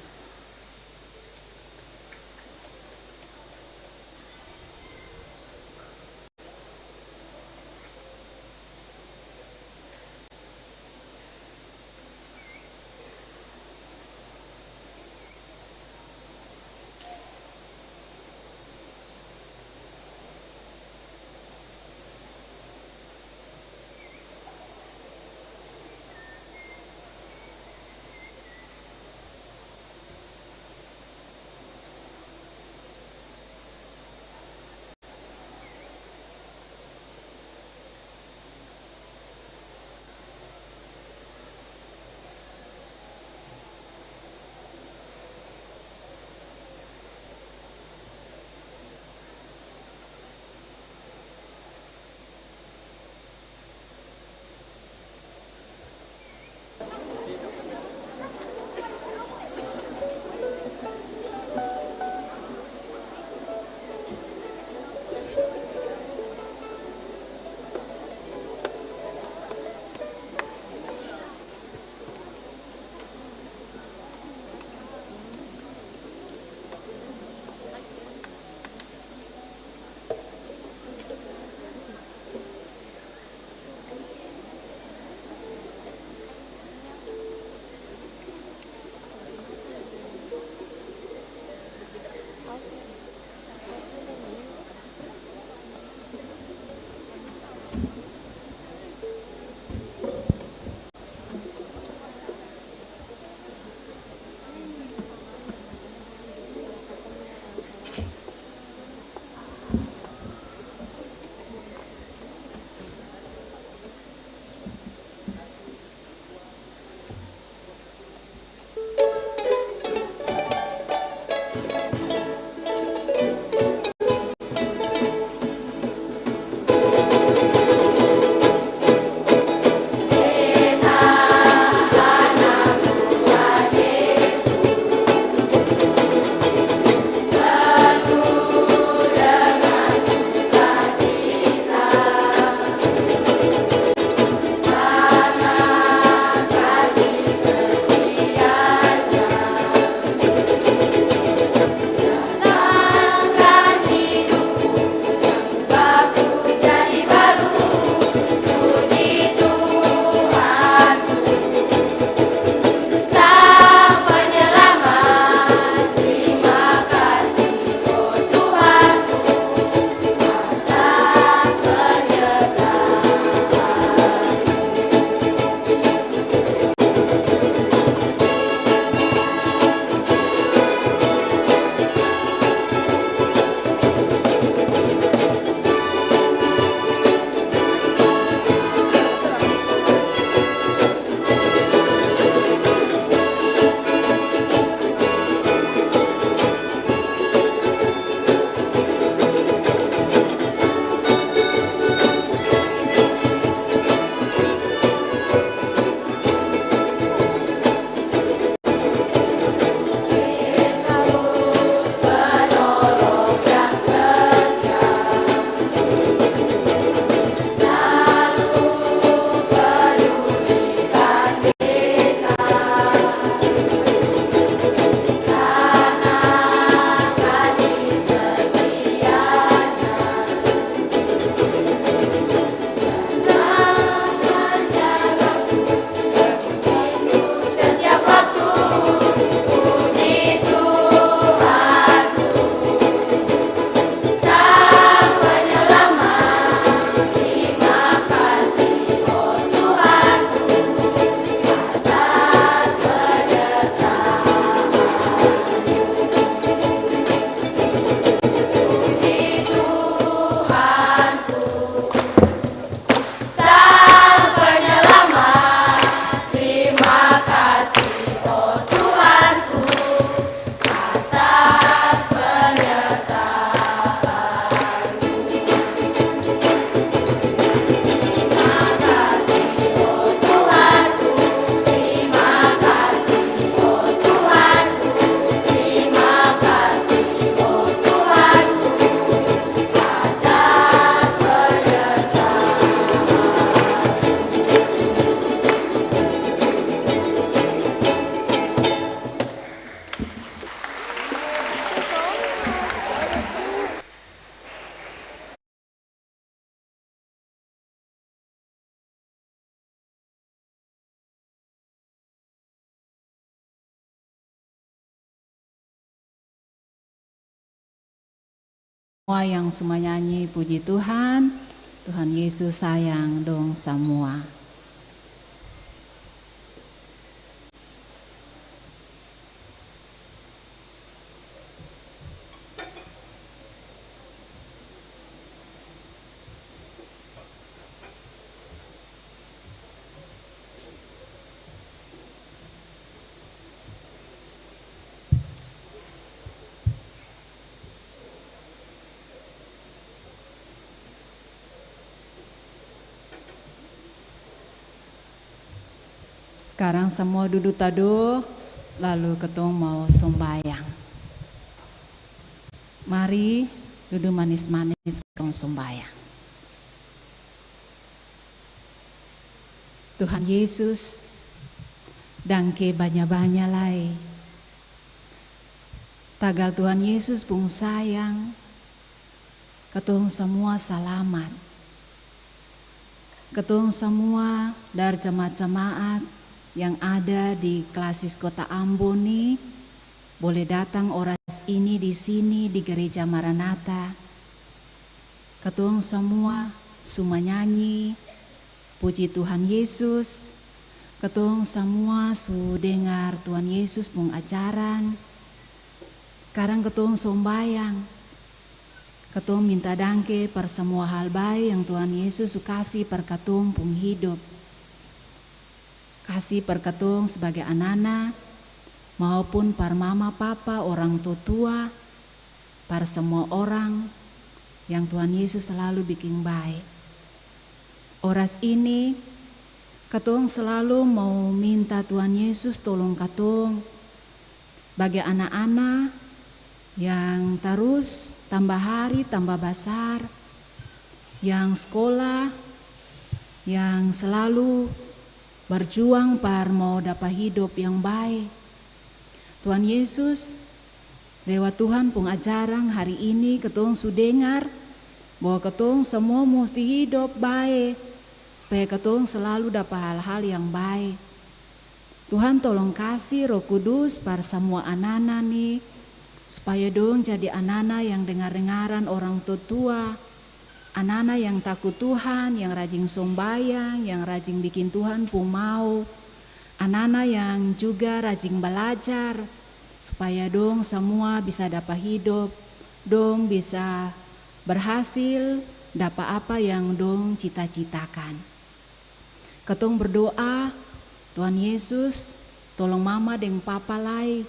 Semua yang semua nyanyi puji Tuhan. Tuhan Yesus sayang dong semua. Sekarang semua duduk teduh, lalu ketong mau sembahyang. Mari duduk manis-manis ketong sembahyang. Tuhan Yesus, dangke banyak-banyak lai. Tagal Tuhan Yesus pun sayang, ketong semua selamat. Ketong semua dari jemaat-jemaat yang ada di Klasis Kota Ambon nih boleh datang oras ini di sini di Gereja Maranatha. Ketong semua nyanyi puji Tuhan Yesus. Ketong semua su dengar Tuhan Yesus pun ajaran. Sekarang ketong sembahyang. Ketong minta dangke per semua hal baik yang Tuhan Yesus su kasih per ketong pun hidup. Kasih per ketong sebagai anak-anak maupun par mama papa orang tua, par semua orang yang Tuhan Yesus selalu bikin baik. Oras ini ketong selalu mau minta Tuhan Yesus tolong ketong bagi anak-anak yang terus tambah hari tambah besar, yang sekolah, yang selalu berjuang par mau dapat hidup yang baik. Tuhan Yesus, lewat Tuhan pengajaran hari ini ketong su dengar bahwa ketong semua mesti hidup baik supaya ketong selalu dapat hal-hal yang baik. Tuhan tolong kasih Roh Kudus par semua anak-anak nih supaya dong jadi anak-anak yang dengar-dengaran orang tua. Anak-anak yang takut Tuhan, yang rajin sembahyang, yang rajin bikin Tuhan pun mau. Anak-anak yang juga rajin belajar, supaya dong semua bisa dapat hidup, dong bisa berhasil, dapat apa yang dong cita-citakan. Ketong berdoa, Tuhan Yesus tolong mama dan papa lai,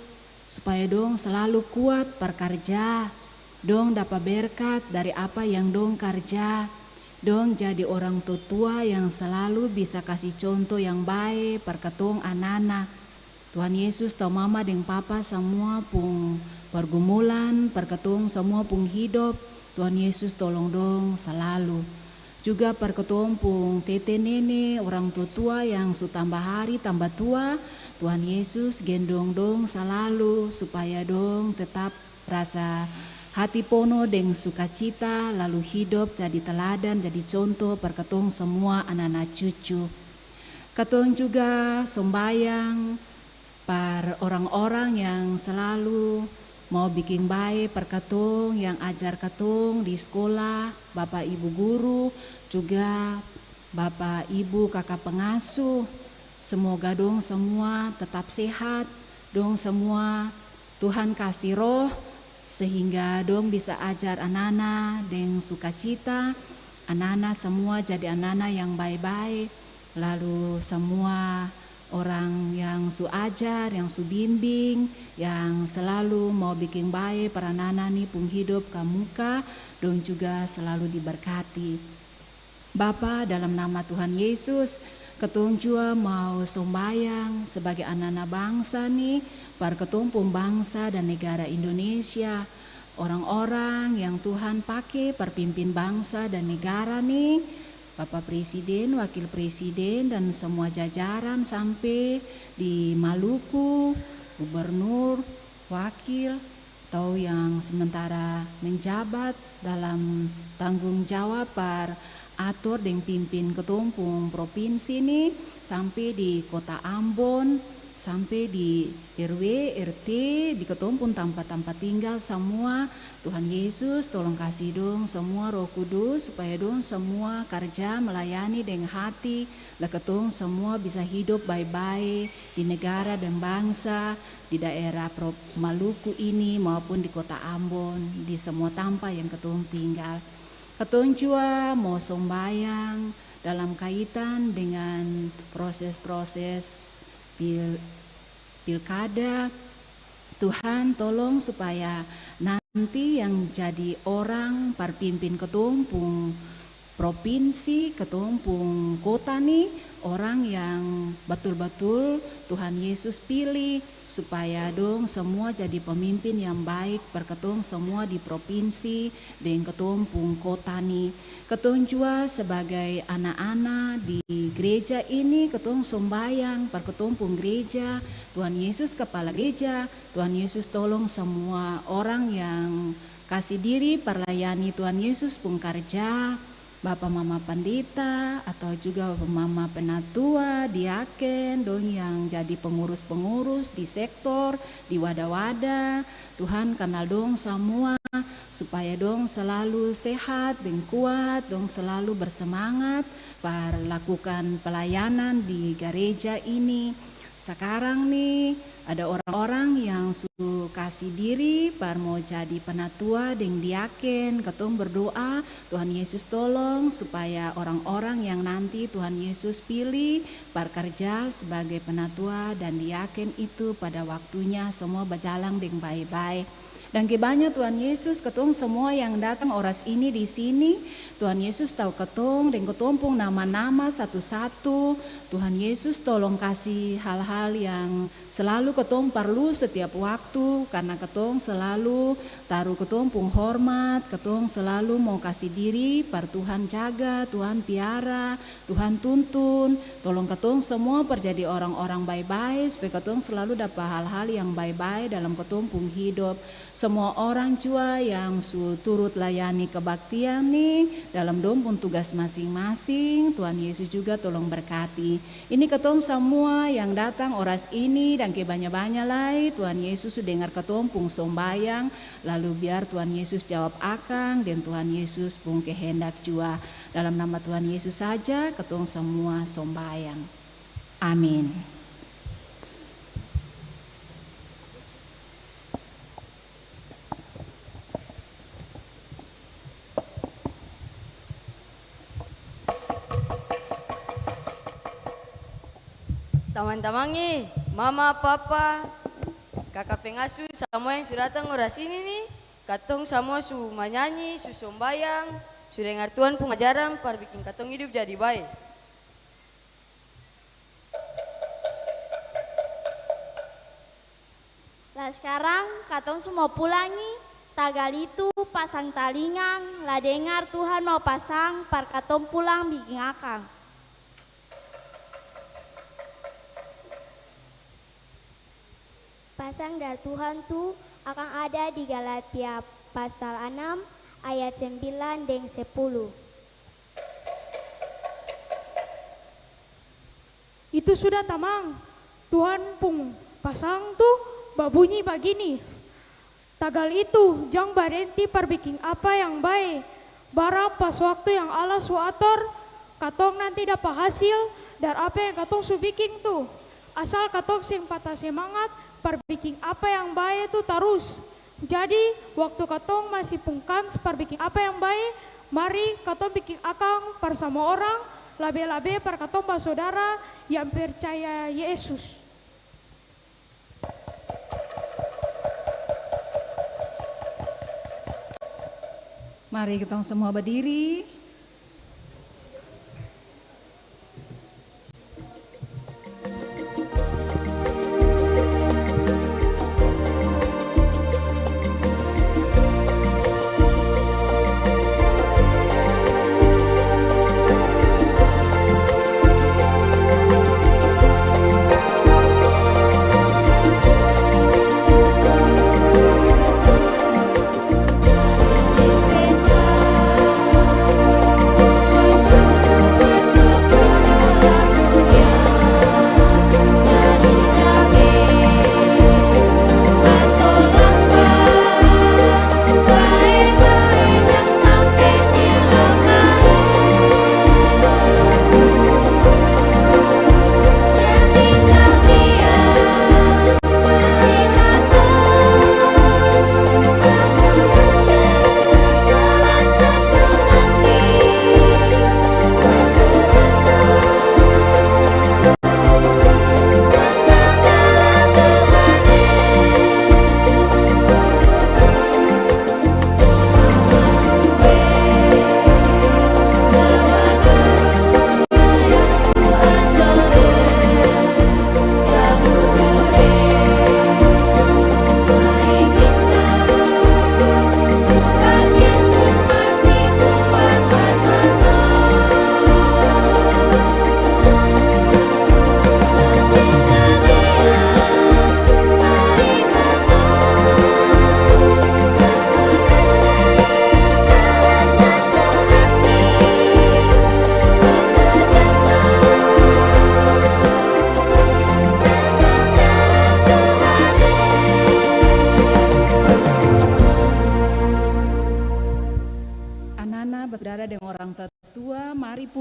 supaya dong selalu kuat berkerja. Dong dapat berkat dari apa yang dong kerja. Dong jadi orang tua yang selalu bisa kasih contoh yang baik per ketong anak-anak. Tuhan Yesus tau mama dan papa semua pun pergumulan, per ketong semua pun hidup. Tuhan Yesus tolong dong selalu. Juga per ketong pun tete nene orang tua yang su tambah hari tambah tua. Tuhan Yesus gendong dong selalu supaya dong tetap rasa hati pono dengan sukacita, lalu hidup jadi teladan, jadi contoh per ketong semua anak-anak cucu. Ketong juga sembahyang par orang-orang yang selalu mau bikin baik per ketong, yang ajar ketong di sekolah, Bapak Ibu guru, juga Bapak Ibu kakak pengasuh. Semoga dong semua tetap sehat, dong semua Tuhan kasih roh, sehingga dong bisa ajar anak-anak dengan sukacita, anak-anak semua jadi anak-anak yang baik-baik, lalu semua orang yang su ajar, yang su bimbing, yang selalu mau bikin baik para anak-anak nih pun hidup ke muka, dong juga selalu diberkati. Bapa, dalam nama Tuhan Yesus, ketong juga mau sembahyang sebagai anak-anak bangsa nih, para ketumpung bangsa dan negara Indonesia, orang-orang yang Tuhan pakai perpimpin bangsa dan negara nih, Bapak Presiden, Wakil Presiden dan semua jajaran sampai di Maluku, Gubernur, Wakil, atau yang sementara menjabat dalam tanggung jawab par atur dan pimpin ketumpung provinsi ini sampai di Kota Ambon, sampai di RW, RT, di ketumpun tempat-tempat tinggal semua. Tuhan Yesus tolong kasih dong semua Roh Kudus supaya dong semua kerja melayani dengan hati, lah ketong semua bisa hidup baik-baik di negara dan bangsa, di daerah Maluku ini maupun di kota Ambon, di semua tempat yang ketong tinggal. Ketong juga mau sembahyang dalam kaitan dengan proses-proses pilkada. Tuhan tolong supaya nanti yang jadi orang perpimpin ketumpung provinsi, ketumpung kota nih, orang yang betul-betul Tuhan Yesus pilih supaya dong semua jadi pemimpin yang baik perketung semua di provinsi dan ketumpung kota nih. Ketung juga sebagai anak-anak di gereja ini ketung sembahyang perketumpung gereja, Tuhan Yesus kepala gereja, Tuhan Yesus tolong semua orang yang kasih diri perlayani Tuhan Yesus pun kerja, Bapak Mama Pendeta atau juga Bapak Mama Penatua, diaken, dong yang jadi pengurus-pengurus di sektor, di wadah-wadah. Tuhan kenal dong semua supaya dong selalu sehat dan kuat, dong selalu bersemangat lakukan pelayanan di gereja ini. Sekarang nih ada orang-orang yang sudah kasih diri mau jadi penatua dan diaken. Ketong berdoa Tuhan Yesus tolong supaya orang-orang yang nanti Tuhan Yesus pilih bekerja sebagai penatua dan diaken itu pada waktunya semua berjalan dengan baik-baik. Dan kebanyakan Tuhan Yesus ketong semua yang datang oras ini di sini, Tuhan Yesus tahu ketong dan ketumpung nama-nama satu-satu. Tuhan Yesus tolong kasih hal-hal yang selalu ketong perlu setiap waktu, karena ketong selalu taruh ketumpung hormat, ketong selalu mau kasih diri par Tuhan jaga, Tuhan piara, Tuhan tuntun. Tolong ketong semua perjadi orang-orang baik-baik supaya ketong selalu dapat hal-hal yang baik-baik dalam ketumpung hidup. Semua orang juga yang turut layani kebaktian nih dalam dompun tugas masing-masing, Tuhan Yesus juga tolong berkati. Ini ketong semua yang datang oras ini dan kebanyak-banyak lain, Tuhan Yesus sudah dengar ketumpung sombayang, lalu biar Tuhan Yesus jawab akang dan Tuhan Yesus pun kehendak juga. Dalam nama Tuhan Yesus saja ketong semua sombayang. Amin. Teman-teman mama, papa, kakak pengasuh, semua yang sudah datang oras ini nih, katong semua su menyanyi, su sombayang, su dengar Tuhan pengajaran, par bikin katong hidup jadi baik. Lah sekarang katong semua pulangi, tagal itu pasang talingang, lah dengar Tuhan mau pasang, par katong pulang bikin akang. Pasang dari Tuhan tuh akan ada di Galatia pasal 6 ayat 9 dan 10. Itu sudah tamang. Tuhan pun pasang tuh babunyi begini. Tagal itu jang berhenti perbikin apa yang baik. Barang pas waktu yang Allah suator, katong nanti dapat hasil dari apa yang katong su bikin tuh. Asal katong sing patah semangat perbikin apa yang baik itu terus. Jadi waktu katong masih pungkan perbikin apa yang baik, mari katong bikin akang bersama orang, labe-labe per katong saudara yang percaya Yesus. Mari kita semua berdiri. Peta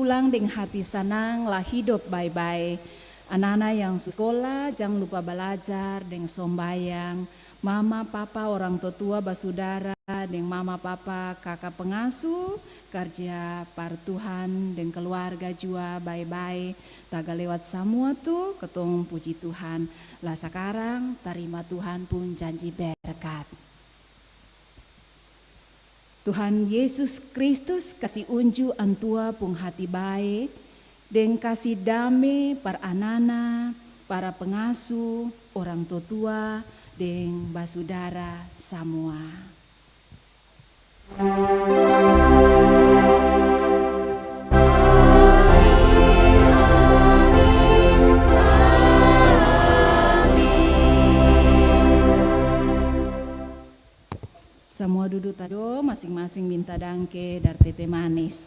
pulang dengan hati senang lah hidup baik-baik. Anak-anak yang sekolah jangan lupa belajar dengan sombayang. Mama, papa, orang tua, basudara, dengan mama, papa, kakak pengasuh, kerja par Tuhan, dengan keluarga juga baik-baik. Taga lewat semua tuh, ketong puji Tuhan. Lah sekarang terima Tuhan pun janji berkat. Tuhan Yesus Kristus kasih unju antua pun hati baik, dan kasih damai para anak-anak, para pengasuh, orang tua, dan basudara semua. Semua duduk tado, masing-masing minta dangke dari tete manis.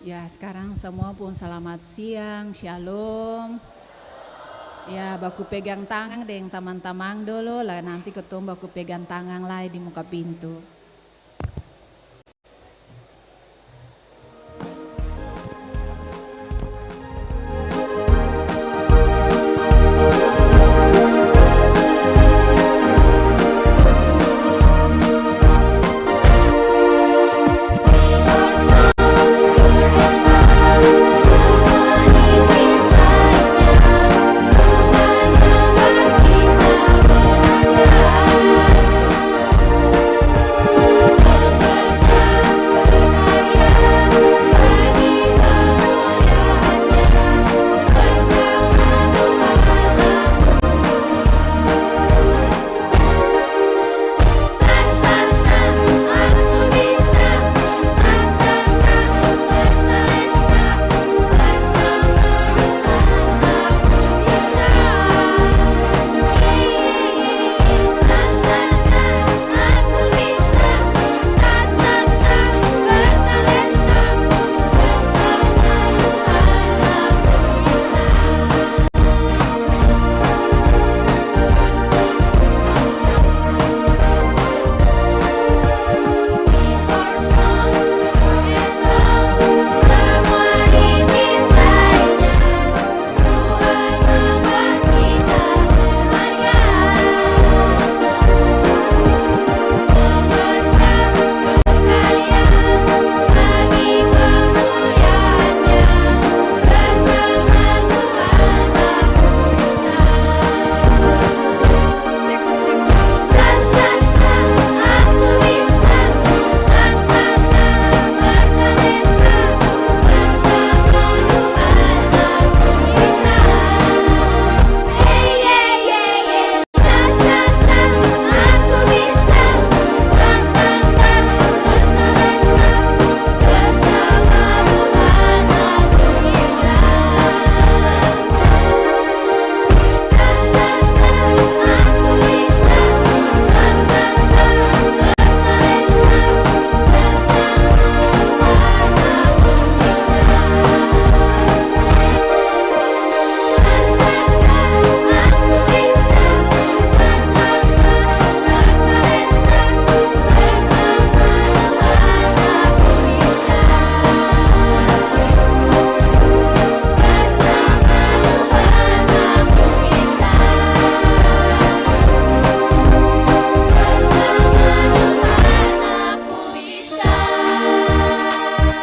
Ya, sekarang semua pun selamat siang, shalom. Ya, baku pegang tangan dengan teman-teman dulu lah, nanti ketemu baku pegang tangan lagi di muka pintu.